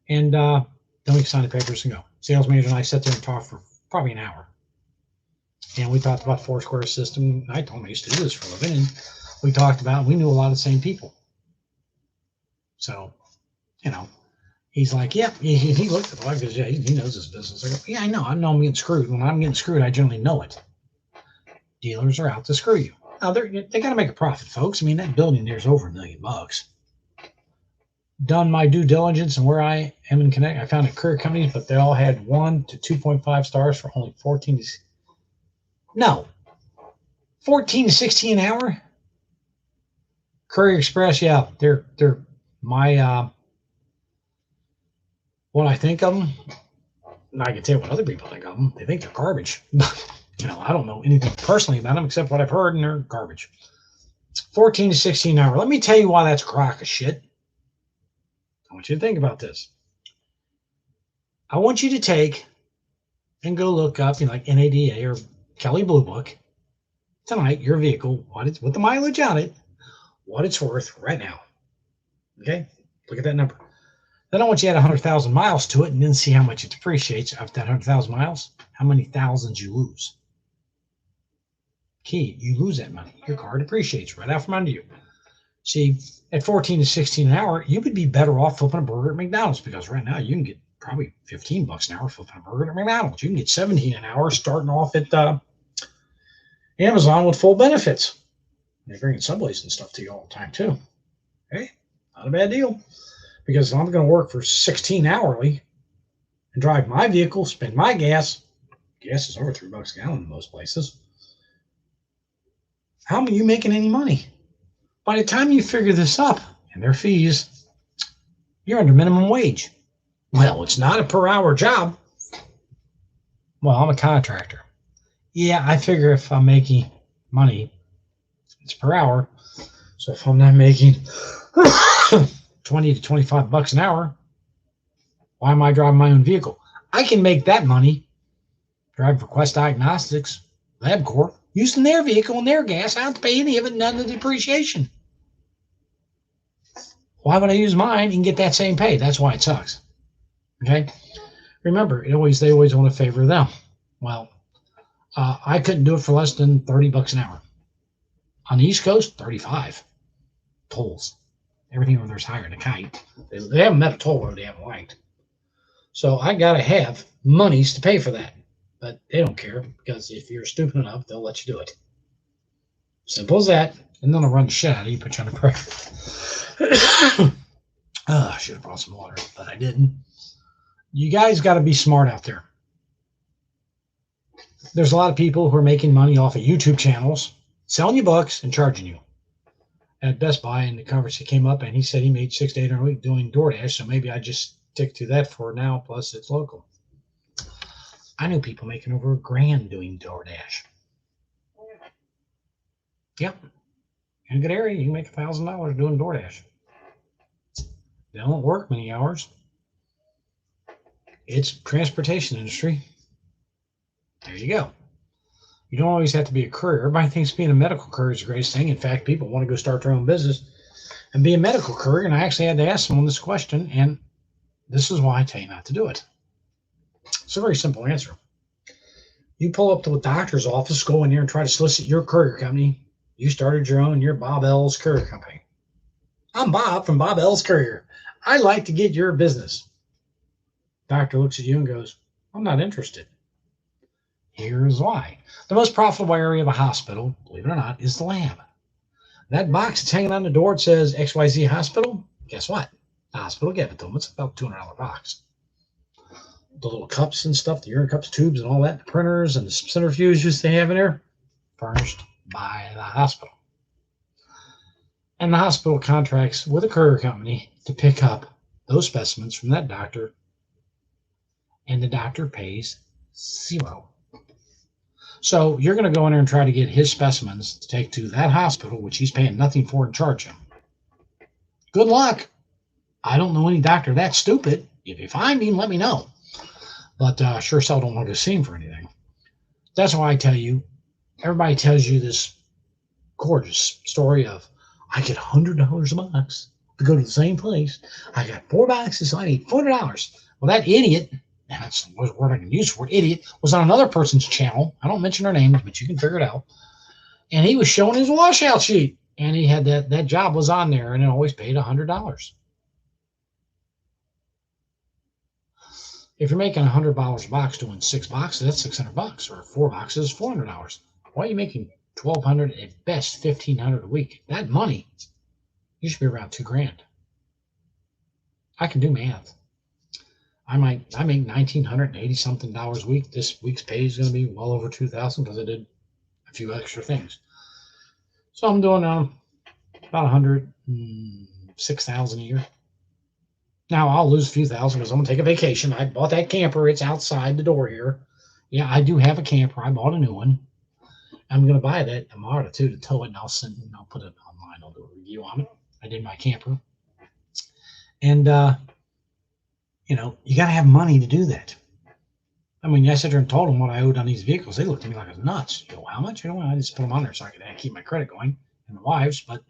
And then we can sign the papers and go. Sales manager and I sat there and talked for probably an hour. And we talked about Foursquare system. I told him I used to do this for a living, and we talked about. We knew a lot of the same people. So, he's like, yeah. He looked at the wife, goes, yeah, he knows his business. I go, yeah, I know. I know I'm getting screwed. When I'm getting screwed, I generally know it. Dealers are out to screw you. Now, they got to make a profit, folks. I mean, that building there's over $1 million. Done my due diligence, and where I am in Connect, I found a courier companies, but they all had 1 to 2.5 stars for only 14 to 16 an hour. Courier Express, yeah, they're my what I think of them. And I can tell you what other people think of them. They think they're garbage. I don't know anything personally about them except what I've heard, and they're garbage. 14 to 16 an hour. Let me tell you why that's a crock of shit. I want you to think about this. I want you to take and go look up, like NADA or Kelley Blue Book tonight, your vehicle, with the mileage on it, what it's worth right now. Okay? Look at that number. Then I want you to add 100,000 miles to it and then see how much it depreciates after that 100,000 miles, how many thousands you lose. Key, you lose that money. Your car depreciates right out from under you. See, at 14 to 16 an hour, you would be better off flipping a burger at McDonald's, because right now you can get probably $15 an hour flipping a burger at McDonald's. You can get 17 an hour starting off at Amazon with full benefits. They're bringing Subways and stuff to you all the time too. Hey, not a bad deal. Because if I'm going to work for 16 hourly and drive my vehicle, spend my gas is over $3 a gallon in most places. How are you making any money? By the time you figure this up and their fees, you're under minimum wage. Well, it's not a per hour job. Well, I'm a contractor. Yeah, I figure if I'm making money, it's per hour. So if I'm not making 20 to 25 bucks an hour, why am I driving my own vehicle? I can make that money driving for Quest Diagnostics, LabCorp, using their vehicle and their gas. I don't have to pay any of it, none of the depreciation. Why would I use mine and get that same pay? That's why it sucks. Okay? Remember, they always want to favor them. Well, I couldn't do it for less than 30 bucks an hour. On the East Coast, 35. Tolls. Everything over there's higher than a kite. They haven't met a toll road they haven't liked. So I got to have monies to pay for that. But they don't care, because if you're stupid enough, they'll let you do it. Simple as that. And then they'll run the shit out of you, put you under pressure. I should have brought some water, but I didn't. You guys got to be smart out there. there's a lot of people who are making money off of YouTube channels, selling you books and charging you. At Best Buy, in the conversation came up, and he said he made 6 to 8 a week doing DoorDash, so maybe I just stick to that for now, plus it's local. I know people making over $1,000 doing DoorDash. Yep. In a good area, you can make $1,000 doing DoorDash. They don't work many hours. It's transportation industry. There you go. You don't always have to be a courier. Everybody thinks being a medical courier is the greatest thing. In fact, people want to go start their own business and be a medical courier. And I actually had to ask someone this question, and this is why I tell you not to do it. It's a very simple answer. You pull up to a doctor's office, go in there and try to solicit your courier company. You started your own, you're Bob L's Courier Company. I'm Bob from Bob L's Courier. I'd like to get your business. Doctor looks at you and goes, I'm not interested. Here's why. The most profitable area of a hospital, believe it or not, is the lab. That box that's hanging on the door that says XYZ Hospital, guess what? The hospital gave it to them. It's about a $200 box. The little cups and stuff, the urine cups, tubes, and all that, the printers and the centrifuges they have in there, furnished by the hospital. And the hospital contracts with a courier company to pick up those specimens from that doctor, and the doctor pays $0. So you're going to go in there and try to get his specimens to take to that hospital, which he's paying nothing for, and charge him. Good luck. I don't know any doctor that's stupid. If you find him, let me know. But sure as hell don't want to go see him for anything. That's why I tell you, everybody tells you this gorgeous story of, I get $100 a box to go to the same place. I got 4 boxes, so I need $400. Well, that idiot, and that's the word I can use for idiot, was on another person's channel. I don't mention their names, but you can figure it out. And he was showing his washout sheet. And he had that job was on there, and it always paid $100. If you're making $100 a box doing 6 boxes, that's $600, or 4 boxes, $400. Why are you making $1,200 at best, $1,500 a week? That money, you should be around $2,000. I can do math. I make $1,980 something a week. This week's pay is going to be well over $2,000 because I did a few extra things. So I'm doing about $106,000 a year. Now I'll lose a few thousand because I'm going to take a vacation. I bought that camper. It's outside the door here. Yeah, I do have a camper. I bought a new one. I'm going to buy that tomorrow too, to tow it, and I'll put it online. I'll do a review on it. I did my camper. And, you got to have money to do that. I mean, I sat there and told them what I owed on these vehicles. They looked at me like I was nuts. How much? I just put them on there so I could keep my credit going, and my wife's, but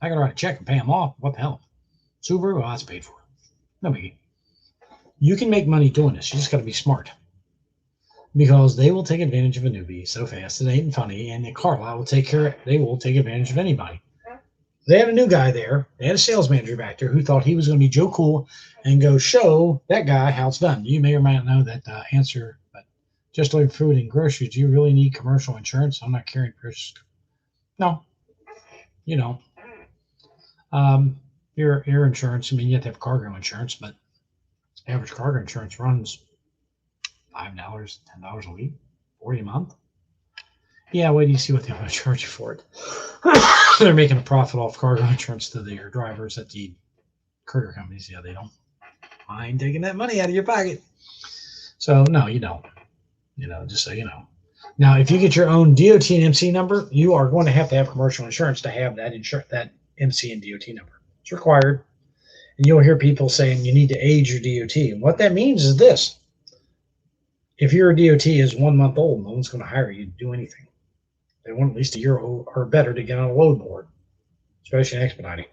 I got to write a check and pay them off. What the hell? Subaru, well, that's paid for. No biggie. You can make money doing this. You just got to be smart, because they will take advantage of a newbie so fast it ain't funny, and the car lot will they will take advantage of anybody. They had a new guy there. They had a sales manager back there who thought he was going to be Joe Cool and go show that guy how it's done. You may or may not know that answer, but just like food and groceries, do you really need commercial insurance? I'm not carrying groceries. No, you don't. Your insurance, you have to have cargo insurance, but average cargo insurance runs $5, $10 a week, $40 a month. Yeah, wait till you see what they want to charge you for it. They're making a profit off cargo insurance to their drivers at the courier companies. Yeah, they don't mind taking that money out of your pocket. So no, you don't. Just so you know. Now, if you get your own DOT and MC number, you are going to have commercial insurance to have that MC and DOT number. It's required. And you'll hear people saying you need to age your DOT. And what that means is this. If your DOT is 1 month old, no one's going to hire you to do anything. They want at least a year old or better to get on a load board, especially in expediting.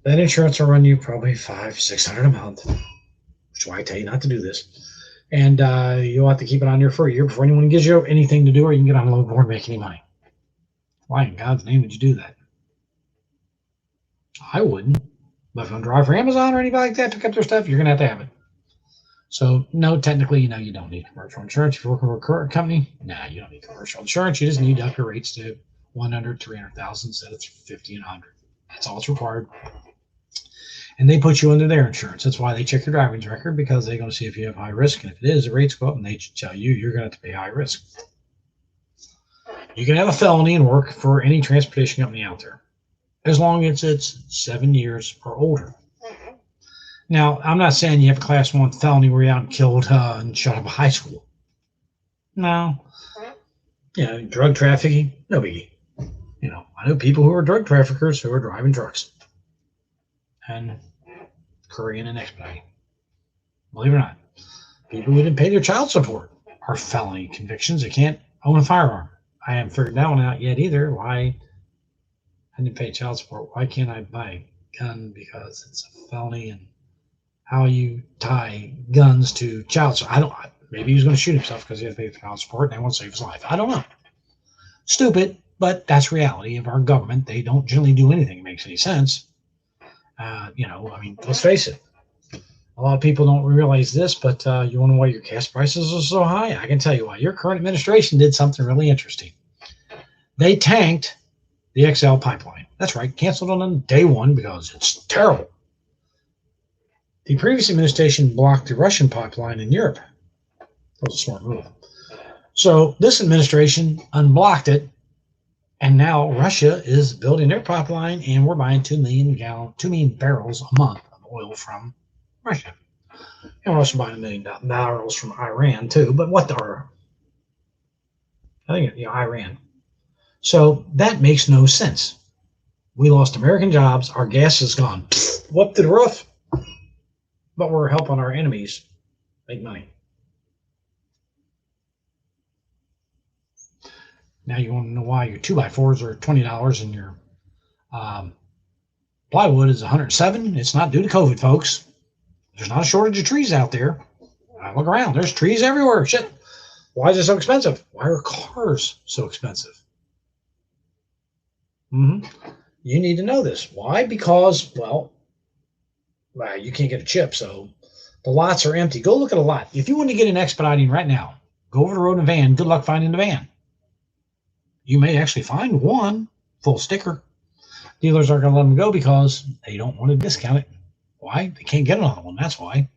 That insurance will run you probably $500-600 a month, which is why I tell you not to do this. And you'll have to keep it on there for a year before anyone gives you anything to do, or you can get on a load board and make any money. Why in God's name would you do that? I wouldn't. But if I'm driving for Amazon or anybody like that, pick up their stuff, you're going to have it. So, no, technically, you don't need commercial insurance. If you're working for a current company, you don't need commercial insurance. You just need to up your rates to 100, 300,000 instead of 50 and 100. That's all it's required. and they put you under their insurance. That's why they check your driving record, because they're going to see if you have high risk. And if it is, the rates go up, and they tell you you're going to have to pay high risk. You can have a felony and work for any transportation company out there, as long as it's 7 years or older. Now, I'm not saying you have a class 1 felony where you're out and killed and shot up a high school. No. Drug trafficking, no biggie. I know people who are drug traffickers who are driving trucks and couriering and expediting. Believe it or not, people who didn't pay their child support are felony convictions. They can't own a firearm. I haven't figured that one out yet either. Why I didn't pay child support? Why can't I buy a gun? Because it's a felony, and how you tie guns to child support. Maybe he was going to shoot himself because he had to pay child support and they want to save his life. I don't know. Stupid, but that's reality of our government. They don't generally do anything that makes any sense. Let's face it. A lot of people don't realize this, but you wonder why your gas prices are so high? I can tell you why. Your current administration did something really interesting. They tanked the XL pipeline. That's right. Canceled on day one because it's terrible. The previous administration blocked the Russian pipeline in Europe. That was a smart move. So this administration unblocked it, and now Russia is building their pipeline, and we're buying 2 million barrels a month of oil from Russia. And we're also buying 1 million barrels from Iran too. But Iran. So that makes no sense. We lost American jobs. Our gas has gone up to the roof. But we're helping our enemies make money. Now you want to know why your 2x4s are $20 and your plywood is $107. It's not due to COVID, folks. There's not a shortage of trees out there. I look around. There's trees everywhere. Shit. Why is it so expensive? Why are cars so expensive? You need to know this. Why? Because, you can't get a chip, so the lots are empty. Go look at a lot. If you want to get an expediting right now, go over the road in a van. Good luck finding the van. You may actually find one full sticker. Dealers aren't going to let them go because they don't want to discount it. Why? They can't get another one. That's why.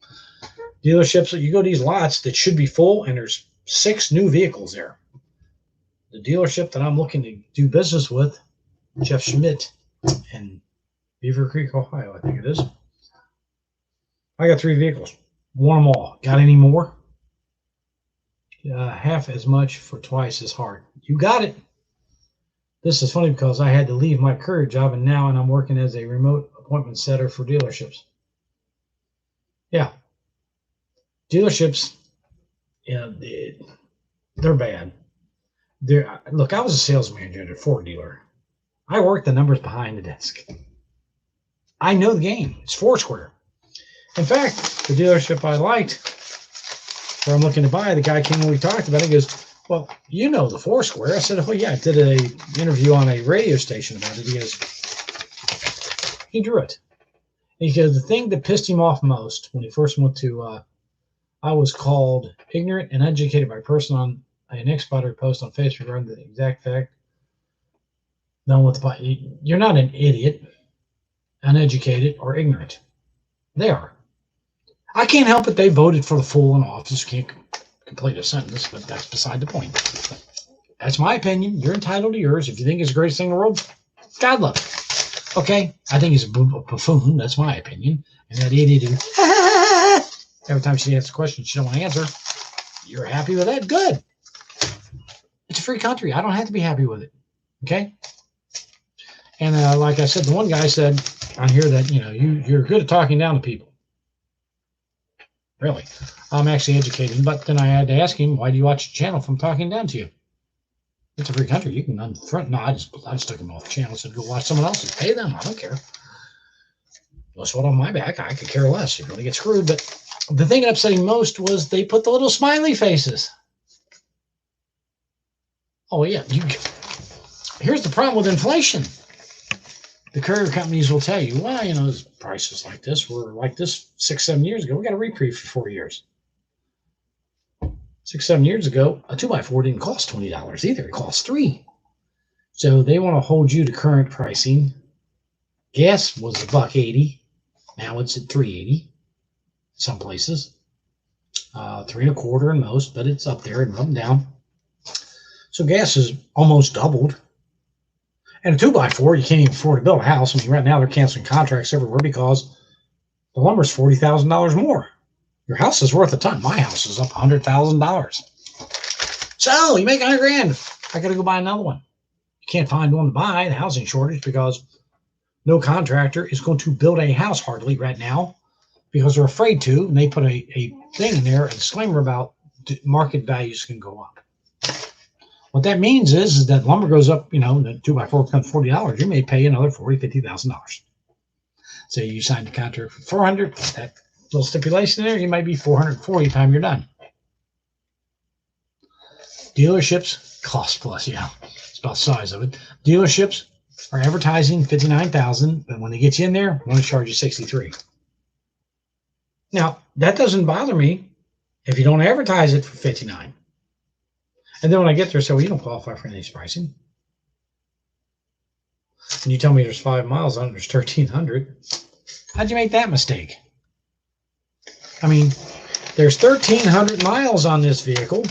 Dealerships, you go to these lots that should be full, and there's 6 new vehicles there. The dealership that I'm looking to do business with, Jeff Schmidt in Beaver Creek, Ohio, I think it is. I got 3 vehicles. Want them all. Got any more? Half as much for twice as hard. You got it. This is funny because I had to leave my current job, and I'm working as a remote appointment setter for dealerships. Yeah. Dealerships, they're bad. Look, I was a sales manager at a Ford dealer. I worked the numbers behind the desk. I know the game. It's Foursquare. In fact, the dealership I liked, where I'm looking to buy, the guy came and we talked about it. He goes, well, you know the Foursquare. I said, oh, yeah, I did an interview on a radio station about it. He goes, he drew it. And he goes, the thing that pissed him off most when he first went to, I was called ignorant and uneducated by a person on an expedited post on Facebook regarding the exact fact. You're not an idiot, uneducated, or ignorant. They are. I can't help it. They voted for the fool in office. Can't complete a sentence, but that's beside the point. That's my opinion. You're entitled to yours. If you think it's the greatest thing in the world, God love it. Okay? I think he's a buffoon. That's my opinion. And that idiot who, every time she asks a question she don't want to answer, you're happy with that? Good. It's a free country. I don't have to be happy with it. Okay? And like I said, the one guy said on here that, you're good at talking down to people. Really. I'm actually educating, but then I had to ask him, why do you watch the channel if I'm talking down to you? It's a free country. You can unfront. No, I just took him off the channel and said, go watch someone else's. Pay them. I don't care. Unless what on my back, I could care less. You're going to get screwed. But the thing that upset him most was they put the little smiley faces. Oh, yeah. Here's the problem with inflation. The courier companies will tell you, well, those prices like this were like this 6-7 years ago. We got a reprieve for 4 years. 6-7 years ago, a 2x4 didn't cost $20 either. It cost $3. So they want to hold you to current pricing. Gas was $1.80. Now it's at $3.80 some places, $3.25 in most, but it's up there and up and down. So gas is almost doubled. And a 2x4, you can't even afford to build a house. I mean, right now they're canceling contracts everywhere because the lumber's $40,000 more. Your house is worth a ton. My house is up $100,000. So you make $100,000. I got to go buy another one. You can't find one to buy. The housing shortage because no contractor is going to build a house hardly right now because they're afraid to. And they put a thing in there, a disclaimer about market values can go up. What that means is that lumber goes up, the 2x4 becomes $40. You may pay another $40,000, $50,000. So you signed a contract for $400. That little stipulation there, you might be $440 by the time you're done. Dealerships cost plus, it's about the size of it. Dealerships are advertising $59,000, but when they get you in there, they want to charge you $63,000. Now that doesn't bother me if you don't advertise it for $59,000. And then when I get there, I say, well, you don't qualify for any of this pricing. And you tell me there's 5 miles on it, there's 1,300. How'd you make that mistake? I mean, there's 1,300 miles on this vehicle.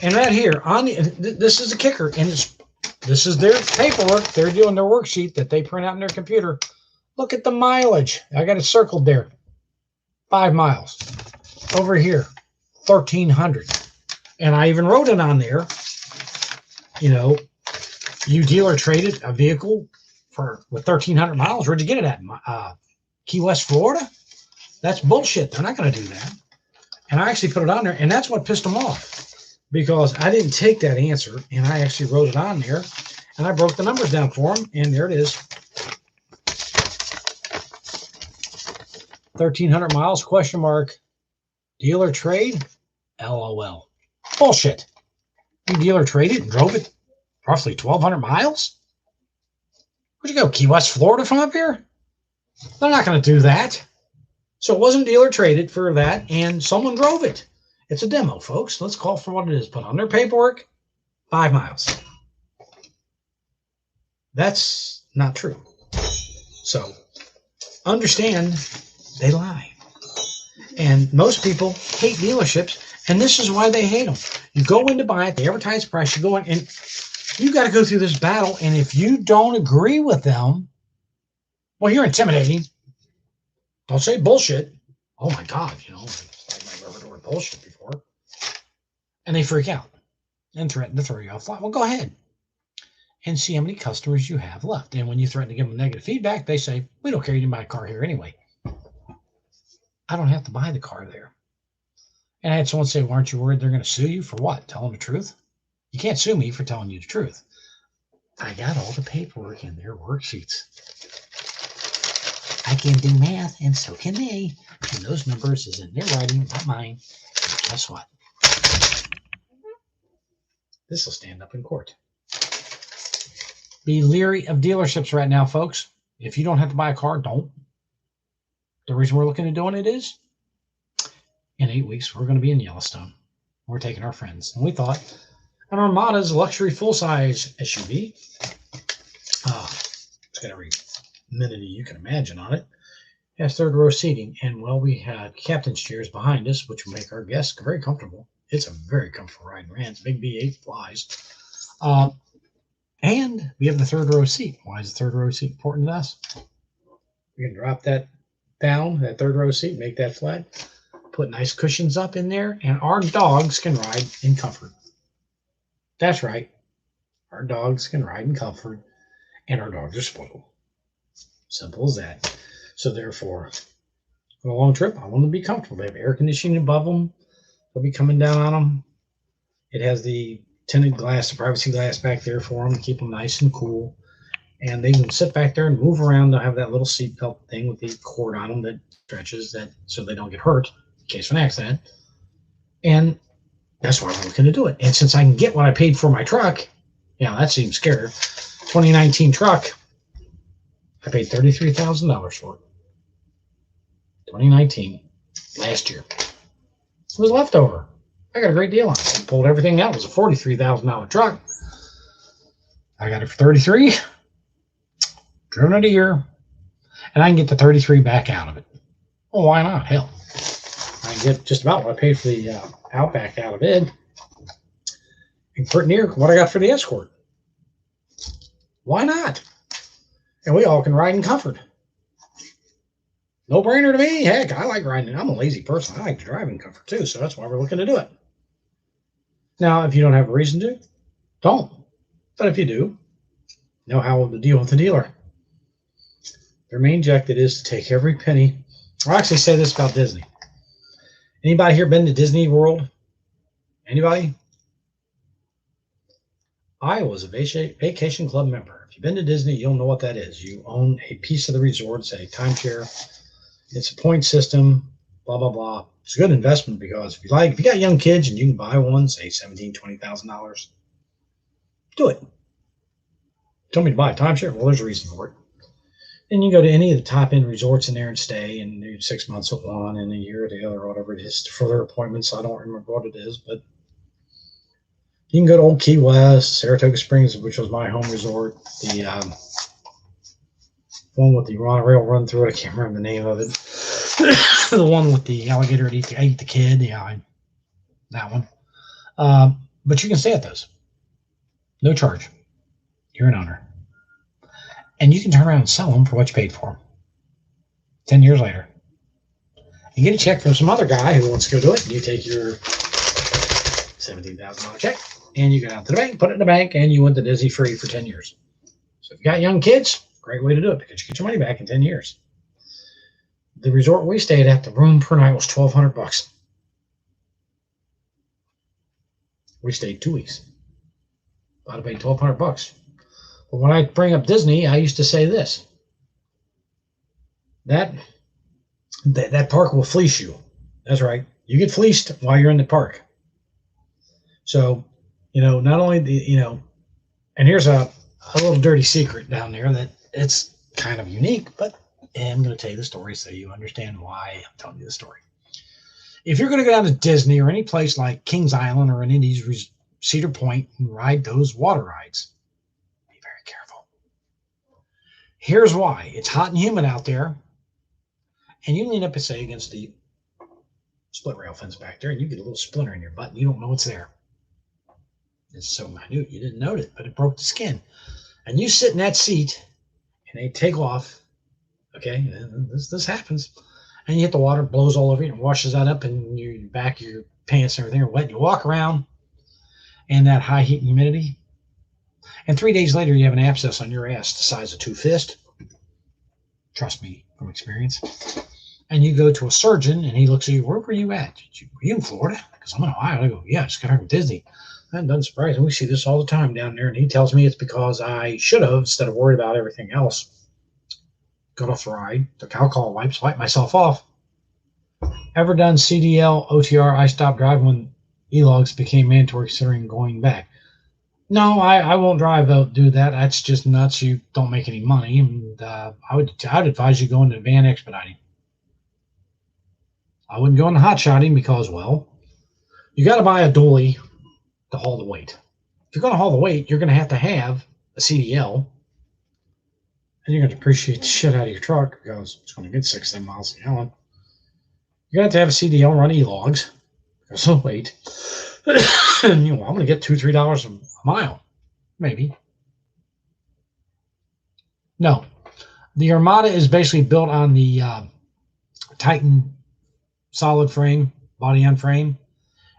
And right here, this is the kicker, and this is their paperwork. They're doing their worksheet that they print out in their computer. Look at the mileage. I got it circled there. 5 miles. Over here, 1,300. And I even wrote it on there, you dealer traded a vehicle with 1,300 miles. Where'd you get it at? Key West, Florida? That's bullshit. They're not going to do that. And I actually put it on there, and that's what pissed them off because I didn't take that answer, and I actually wrote it on there, and I broke the numbers down for them, and there it is. 1,300 miles, question mark, dealer trade, LOL. Bullshit. You dealer traded and drove it roughly 1,200 miles? Where'd you go, Key West, Florida from up here? They're not going to do that. So it wasn't dealer traded for that, and someone drove it. It's a demo, folks. Let's call for what it is. Put on their paperwork, 5 miles. That's not true. So understand they lie. And most people hate dealerships. And this is why they hate them. You go in to buy it, they advertise price, you go in, and you got to go through this battle. And if you don't agree with them, well, you're intimidating. Don't say bullshit. Oh my God, I've never heard bullshit before. And they freak out and threaten to throw you off. Well, go ahead and see how many customers you have left. And when you threaten to give them negative feedback, they say, we don't care, you didn't buy a car here anyway. I don't have to buy the car there. And I had someone say, well, aren't you worried they're going to sue you for what? Telling the truth? You can't sue me for telling you the truth. I got all the paperwork in their worksheets. I can do math, and so can they. And those numbers is in their writing, not mine. And guess what? This will stand up in court. Be leery of dealerships right now, folks. If you don't have to buy a car, don't. The reason we're looking at doing it is in 8 weeks, we're going to be in Yellowstone. We're taking our friends. And we thought an Armada is a luxury full-size SUV. It's got every amenity you can imagine on it. It has third row seating. And, well, we had captain's chairs behind us, which will make our guests very comfortable. It's a very comfortable ride and rant. It's big V8 flies. And we have the third row seat. Why is the third row seat important to us? We can drop that down, that third row seat, make that flat. Put nice cushions up in there, and our dogs can ride in comfort. That's right. Our dogs can ride in comfort, and our dogs are spoiled. Simple as that. So therefore, on a long trip, I want them to be comfortable. They have air conditioning above them. They'll be coming down on them. It has the tinted glass, the privacy glass back there for them to keep them nice and cool. And they can sit back there and move around. They'll have that little seat belt thing with the cord on them that stretches that so they don't get hurt in case of an accident. And that's why we're looking to do it. And since I can get what I paid for my truck, that seems scary. 2019 truck, I paid $33,000 for it. 2019, last year. It was leftover. I got a great deal on it. I pulled everything out. It was a $43,000 truck. I got it for $33,000. Driven it a year. and I can get the 33 back out of it. Well, why not? Hell, I can get just about what I paid for the Outback out of it, and pretty near what I got for the Escort. Why not? And we all can ride in comfort. No brainer to me. Heck, I like riding. I'm a lazy person. I like to drive in comfort too, so that's why we're looking to do it. Now, if you don't have a reason to, don't. But if you do, know how to deal with the dealer. Their main objective is to take every penny. I'll actually say this about Disney. Anybody here been to Disney World? Anybody? I was a vacation club member. If you've been to Disney, you'll know what that is. You own a piece of the resort, say timeshare. It's a point system, blah, blah, blah. It's a good investment because if you got young kids and you can buy one, say $17,000, $20,000, do it. Tell me to buy a timeshare? Well, there's a reason for it. And you go to any of the top end resorts in there and stay and do 6 months at one and a year at the other, or whatever it is for their appointments. I don't remember what it is, but you can go to Old Key West, Saratoga Springs, which was my home resort. The one with the monorail run through it. I can't remember the name of it. The one with the alligator that ate the kid. Yeah, that one. But you can stay at those. No charge. You're an owner. And you can turn around and sell them for what you paid for them. 10 years later. You get a check from some other guy who wants to go do it. And you take your $17,000 check and you go out to the bank, put it in the bank, and you went to Disney free for 10 years. So if you got young kids, great way to do it because you get your money back in 10 years. The resort we stayed at, the room per night was $1,200. We stayed 2 weeks. I'd have paid $1,200. But when I bring up Disney, I used to say this. That park will fleece you. That's right. You get fleeced while you're in the park. So, not only and here's a little dirty secret down there that it's kind of unique, but I'm going to tell you the story so you understand why I'm telling you the story. If you're going to go down to Disney or any place like Kings Island or any of these Cedar Point and ride those water rides, be very careful. Here's why. It's hot and humid out there, and you lean up and say against the split rail fence back there, and you get a little splinter in your butt, and you don't know it's there. It's so minute, you didn't notice it, but it broke the skin. And you sit in that seat, and they take off. Okay, this happens. And you hit the water, blows all over you, and washes that up, and your back, your pants, and everything are wet. And you walk around in that high heat and humidity. And 3 days later, you have an abscess on your ass the size of 2 fists. Trust me from experience. And you go to a surgeon, and he looks at you. Where were you at? Were you in Florida? Because I'm in Ohio. I go, yeah, I just got here from Disney. That doesn't surprise me. We see this all the time down there. And he tells me it's because I should have, instead of worried about everything else, got off the ride, took alcohol wipes, wiped myself off. Ever done CDL, OTR, I stopped driving when e-logs became mandatory considering going back? No, I won't do that. That's just nuts. You don't make any money. And I would advise you go into van expediting. I wouldn't go into hot shotting because, well, you got to buy a dually to haul the weight. If you're going to haul the weight, you're going to have a CDL, and you're going to depreciate the shit out of your truck because it's going to get 16 miles an hour. You're going to have a CDL run e-logs because of weight. I'm going to get $2-3 a mile, maybe. No, the Armada is basically built on the Titan solid frame, body on frame,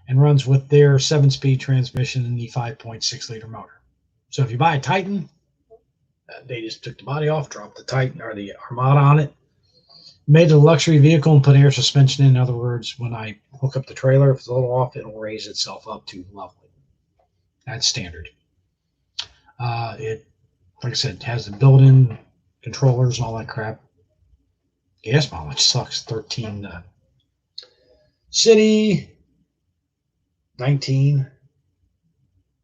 and runs with their 7-speed transmission and the 5.6-liter motor. So if you buy a Titan, they just took the body off, dropped the Titan or the Armada on it, made it a luxury vehicle, and put air suspension in. In other words, when I hook up the trailer, if it's a little off, it'll raise itself up to level. That's standard. It, like I said, has the built-in controllers and all that crap. Gas mileage sucks. 13 city, 19.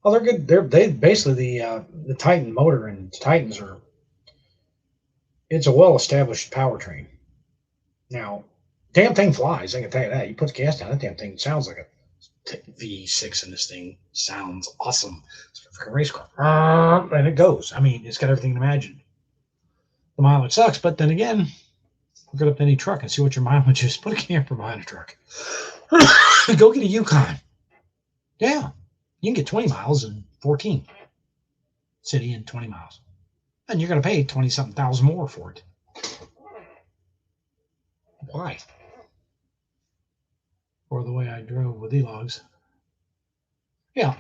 Oh, they're good. They basically the Titan motor and Titans are. It's a well-established powertrain. Now, damn thing flies. I can tell you that. You put the gas down, that damn thing sounds like a V6, and this thing sounds awesome. It's like a race car, and it goes. I mean, it's got everything imagined. The mileage sucks, but then again, look it up any truck and see what your mileage is. Put a camper behind a truck. Go get a Yukon. Yeah, you can get 20 miles in 14. City in 20 miles. And you're going to pay 20-something thousand more for it. Why? Or the way I drove with E-Logs. Yeah.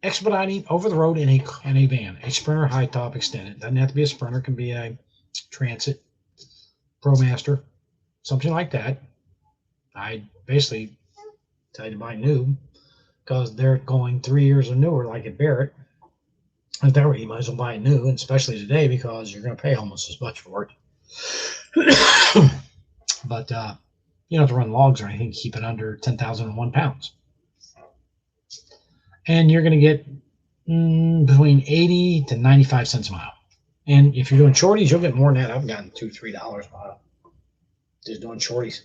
Expediting over the road in a van, a Sprinter high top extended. Doesn't have to be a Sprinter, can be a Transit, ProMaster, something like that. I basically tell you to buy new because they're going 3 years or newer, like at Barrett. If that were, you might as well buy new, and especially today because you're going to pay almost as much for it. But you don't have to run logs or anything to keep it under 10,001 pounds. And you're going to get between 80 to 95 cents a mile. And if you're doing shorties, you'll get more than that. I've gotten $2-3 a mile just doing shorties.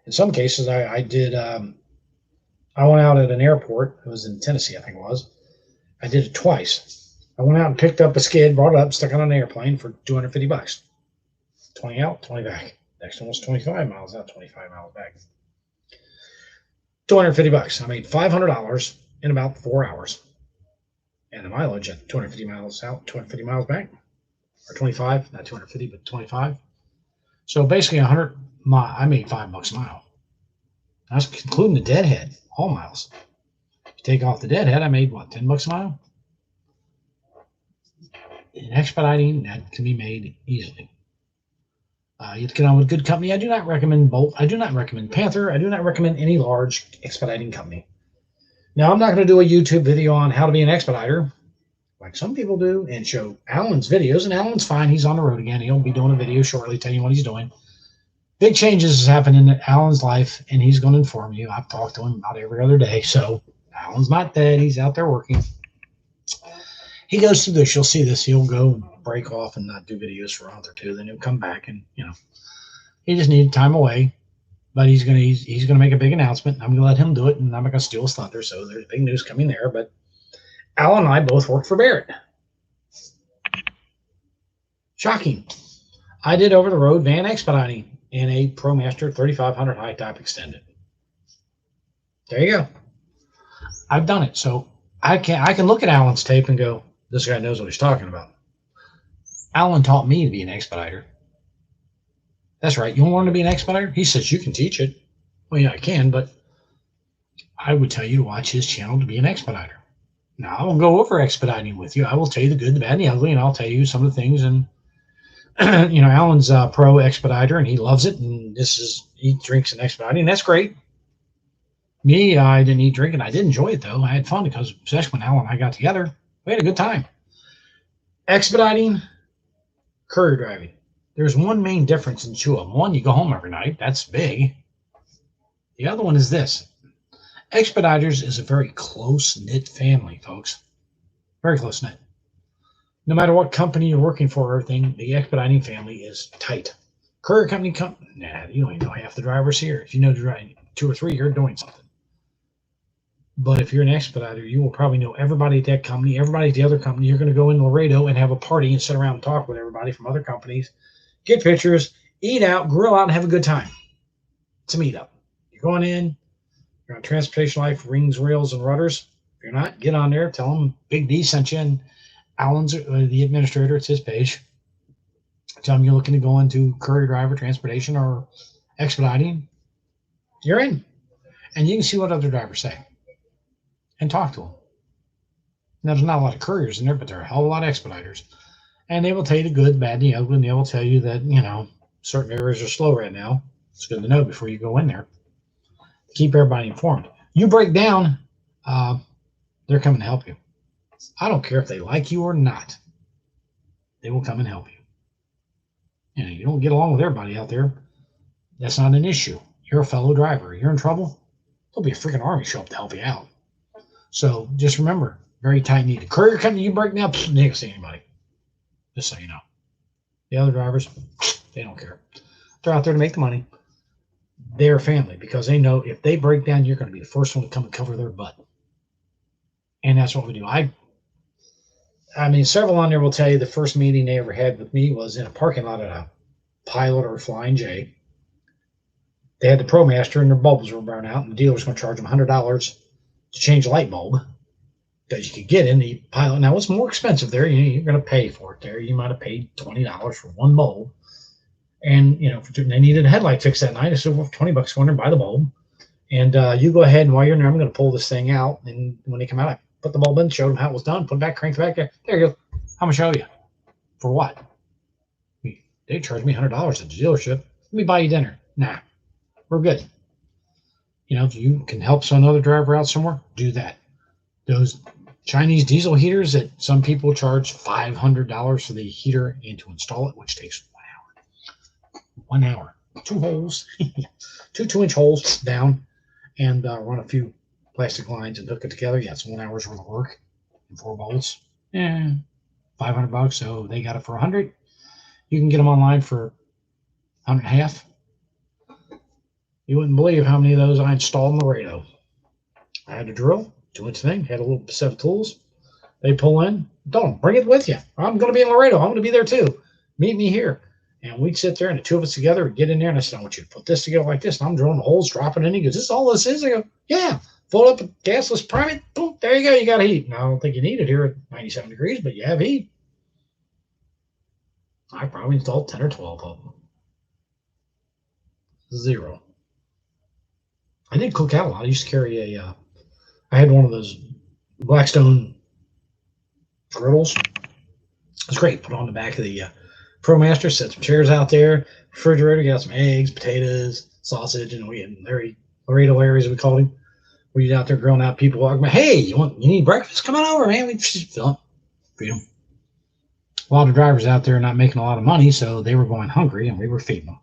In some cases, I did. I went out at an airport. It was in Tennessee, I think it was. I did it twice. I went out and picked up a skid, brought it up, stuck it on an airplane for $250. 20 out, 20 back. Next one was 25 miles out, 25 miles back. $250. I made $500 in about 4 hours. And the mileage at 250 miles out, 250 miles back. Or 25, not 250, but 25. So basically 100 miles, I made $5 a mile. That's including the deadhead, all miles. If you take off the deadhead, I made what, $10 a mile? In expediting, that can be made easily. You have to get on with good company. I do not recommend Bolt. I do not recommend Panther. I do not recommend any large expediting company. Now, I'm not going to do a YouTube video on how to be an expediter, like some people do, and show Alan's videos. And Alan's fine. He's on the road again. He'll be doing a video shortly telling you what he's doing. Big changes is happening in Alan's life, and he's going to inform you. I've talked to him about every other day. So Alan's not dead. He's out there working. He goes through this. You'll see this. He'll go break off and not do videos for a month or two. Then he'll come back, and he just needed time away. But he's gonna make a big announcement. I'm gonna let him do it, and I'm not gonna steal his thunder. So there's big news coming there. But Alan and I both worked for Barrett. Shocking. I did over the road van expediting in a ProMaster 3500 high top extended. There you go. I've done it. So I can look at Alan's tape and go, this guy knows what he's talking about. Alan taught me to be an expediter. That's right. You want to learn to be an expediter? He says you can teach it. Well, yeah, I can, but I would tell you to watch his channel to be an expediter. Now, I won't go over expediting with you. I will tell you the good, the bad, and the ugly, and I'll tell you some of the things. And, Alan's a pro expediter, and he loves it. And he drinks and expediting, and that's great. Me, I didn't eat, drink, and I did enjoy it, though. I had fun because, especially when Alan and I got together, we had a good time. Expediting, courier driving. There's one main difference in two of them. One, you go home every night. That's big. The other one is this. Expeditors is a very close-knit family, folks. Very close-knit. No matter what company you're working for or everything, the expediting family is tight. Courier company, nah, you don't even know half the drivers here. If you know 2 or 3, you're doing something. But if you're an expediter, you will probably know everybody at that company, everybody at the other company. You're going to go in Laredo and have a party and sit around and talk with everybody from other companies, get pictures, eat out, grill out, and have a good time. It's a meetup. You're going in, you're on Transportation Life, Rings, Rails, and Rudders. If you're not, get on there, tell them Big D sent you, and Alan's the administrator. It's his page. Tell them you're looking to go into courier driver, transportation, or expediting. You're in. And you can see what other drivers say and talk to them. Now, there's not a lot of couriers in there, but there are a hell of a lot of expediters. And they will tell you the good, bad, and the ugly, and they will tell you that, certain areas are slow right now. It's good to know before you go in there. Keep everybody informed. You break down, they're coming to help you. I don't care if they like you or not. They will come and help you. You don't get along with everybody out there. That's not an issue. You're a fellow driver. You're in trouble, there'll be a freaking army show up to help you out. So just remember, very tight-knit. The courier company you break down, they don't see anybody. Just so you know. The other drivers, they don't care. They're out there to make the money. They're family because they know if they break down, you're going to be the first one to come and cover their butt. And that's what we do. I mean, several on there will tell you the first meeting they ever had with me was in a parking lot at a Pilot or a Flying J. They had the ProMaster and their bulbs were burnt out, and the dealer was going to charge them $100 to change a light bulb that you could get in the Pilot. Now, it's more expensive there. You're going to pay for it there. You might have paid $20 for one bulb. And, they needed a headlight fix that night. I said, well, $20, go in there and buy the bulb. And you go ahead, and while you're in there, I'm going to pull this thing out. And when they come out, I put the bulb in, showed them how it was done, put it back, cranked it back there. There you go. How much owe you? For what? They charged me $100 at the dealership. Let me buy you dinner. Nah, we're good. If you can help some other driver out somewhere, do that. Those Chinese diesel heaters that some people charge $500 for the heater and to install it, which takes 1 hour. 2 holes, two 2-inch holes down, and run a few plastic lines and hook it together. Yeah, it's 1 hour's worth of work and 4 bolts. Yeah, $500. So they got it for $100. You can get them online for $150. You wouldn't believe how many of those I installed in Laredo. I had a drill, 2-inch thing, had a little set of tools. They pull in, don't bring it with you. I'm going to be in Laredo. I'm going to be there too. Meet me here. And we'd sit there, and the two of us together would get in there, and I said, I want you to put this together like this. And I'm drilling the holes, dropping in. He goes, this is all this is? I go, yeah. Fold up a gasless, prime it. Boom, there you go. You got heat. Now, I don't think you need it here at 97 degrees, but you have heat. I probably installed 10 or 12 of them. 0. I did cook out a lot. I used to carry I had one of those Blackstone griddles. It was great. Put on the back of the ProMaster, set some chairs out there, refrigerator, got some eggs, potatoes, sausage, and we had Laredo Larry's, we called him. We'd out there grilling out. People walking by, hey, you need breakfast? Come on over, man. We fill up, feed them. A lot of drivers out there not making a lot of money, so they were going hungry, and we were feeding them.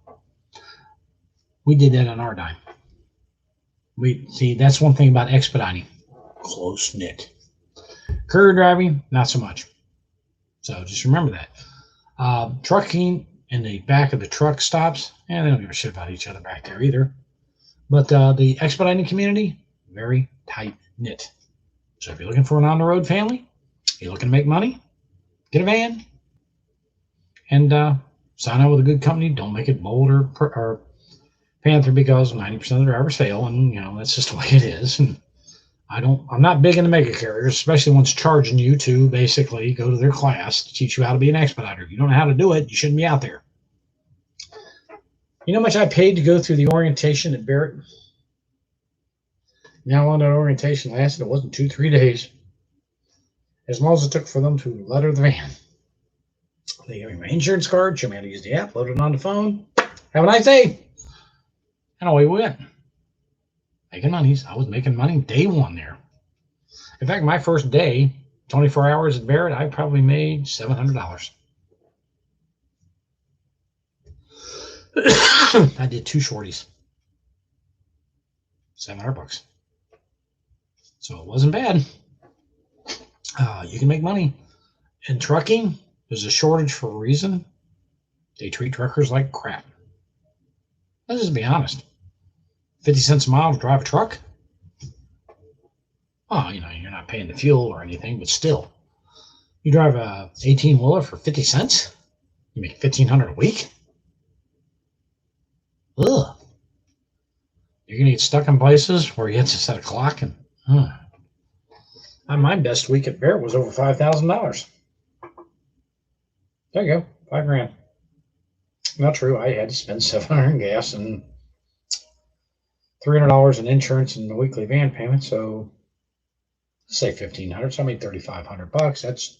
We did that on our dime. That's one thing about expediting. Close knit. Courier driving, not so much. So just remember that. Trucking in the back of the truck stops, they don't give a shit about each other back there either. But the expediting community, very tight knit. So if you're looking for an on-the-road family, you're looking to make money, get a van, and sign up with a good company. Don't make it Bolt or Panther, because 90% of the drivers fail, and that's just the way it is. And I'm not big into mega carriers, especially ones charging you to basically go to their class to teach you how to be an expediter. If you don't know how to do it, you shouldn't be out there. You know how much I paid to go through the orientation at Barrett? How long that orientation lasted? It wasn't 2-3 days. As long as it took for them to letter the van. They gave me my insurance card, showed me how to use the app, loaded it on the phone. Have a nice day. And away we went. Making money. I was making money day one there. In fact, my first day, 24 hours at Barrett, I probably made $700. I did 2 shorties. $700. So it wasn't bad. You can make money. In trucking, there's a shortage for a reason. They treat truckers like crap. Let's just be honest. 50 cents a mile to drive a truck? Oh, you're not paying the fuel or anything, but still. You drive a 18-wheeler for 50 cents? You make $1,500 a week? Ugh. You're going to get stuck in places where you have to set a clock and... My best week at Barrett was over $5,000. There you go. $5,000. Not true. I had to spend $700 in gas and $300 in insurance and the weekly van payment. So say $1,500. So I made $3,500. That's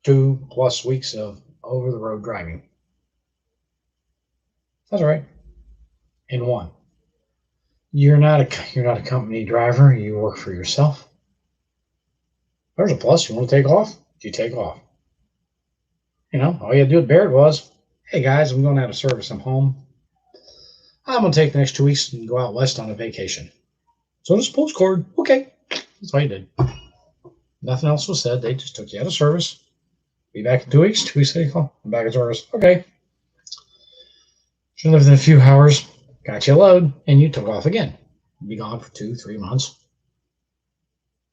2+ weeks of over the road driving. That's all right. In one. You're not a company driver. You work for yourself. There's a plus. You want to take off? You take off. All you had to do at Barrett was, hey guys, I'm going out of service. I'm home. I'm going to take the next 2 weeks and go out west on a vacation. So this postcard, okay. That's all you did. Nothing else was said. They just took you out of service. Be back in 2 weeks. 2 weeks later, I'm back in service. Okay. Should live within a few hours. Got you a load, and you took off again. You'd be gone for 2-3 months.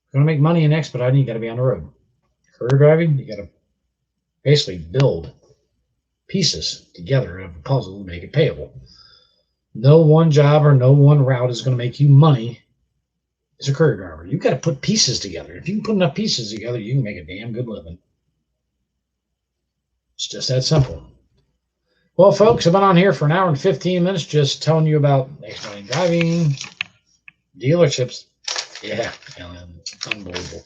If you're going to make money in expediting, you got to be on the road. Courier driving, you got to basically build pieces together of a puzzle to make it payable. No one job or no one route is going to make you money as a courier driver. You got to put pieces together. If you can put enough pieces together, you can make a damn good living. It's just that simple. Well, folks, I've been on here for an hour and 15 minutes just telling you about expedited driving, dealerships. Yeah, unbelievable.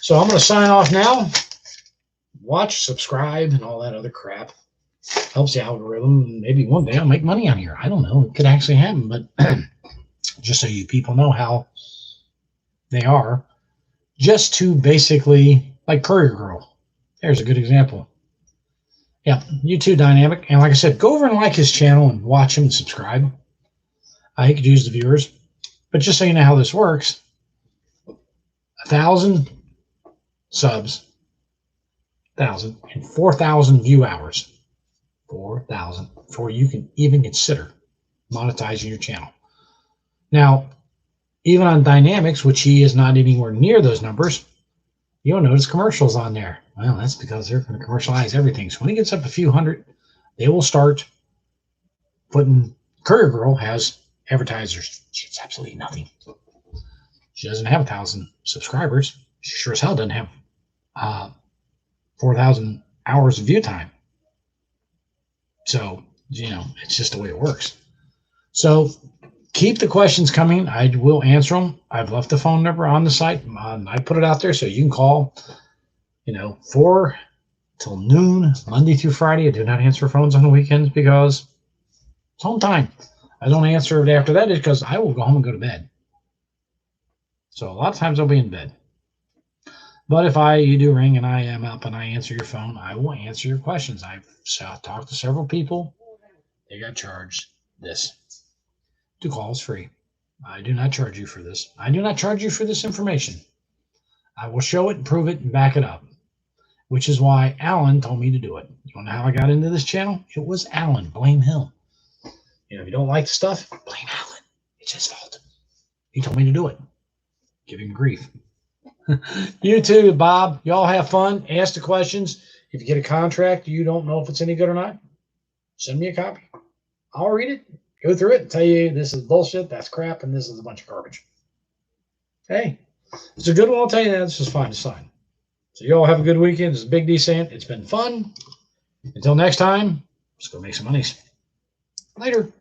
So I'm going to sign off now. Watch, subscribe, and all that other crap. Helps the algorithm. Maybe one day I'll make money on here. I don't know. It could actually happen, but just so you people know how they are, just to basically, like Courier Girl. There's a good example. Yeah, YouTube Dynamic. And like I said, go over and like his channel and watch him and subscribe. He could use the viewers. But just so you know how this works, 1,000 subs, 1,000, and 4,000 view hours. 4,000 before you can even consider monetizing your channel. Now, even on Dynamics, which he is not anywhere near those numbers, you'll notice commercials on there. Well, that's because they're going to commercialize everything. So when he gets up a few hundred, they will start putting. Courier Girl has advertisers. She gets absolutely nothing. She doesn't have 1,000 subscribers. She sure as hell doesn't have 4,000 hours of view time. So, it's just the way it works. So keep the questions coming. I will answer them. I've left the phone number on the site. I put it out there so you can call, 4 till noon, Monday through Friday. I do not answer phones on the weekends because it's home time. I don't answer it after that because I will go home and go to bed. So a lot of times I'll be in bed. But if you do ring and I am up and I answer your phone, I will answer your questions. I've talked to several people. They got charged this. To call is free. I do not charge you for this. I do not charge you for this information. I will show it and prove it and back it up, which is why Alan told me to do it. You want to know how I got into this channel? It was Alan. Blame him. If you don't like the stuff, blame Alan. It's his fault. He told me to do it. Give him grief. You too, Bob. Y'all have fun. Ask the questions. If you get a contract, you don't know if it's any good or not, send me a copy. I'll read it, go through it, and tell you this is bullshit, that's crap, and this is a bunch of garbage. Hey, it's a good one. I'll tell you that. This is fine to sign. So you all have a good weekend. This is Big D saying it's been fun. Until next time, let's go make some monies. Later.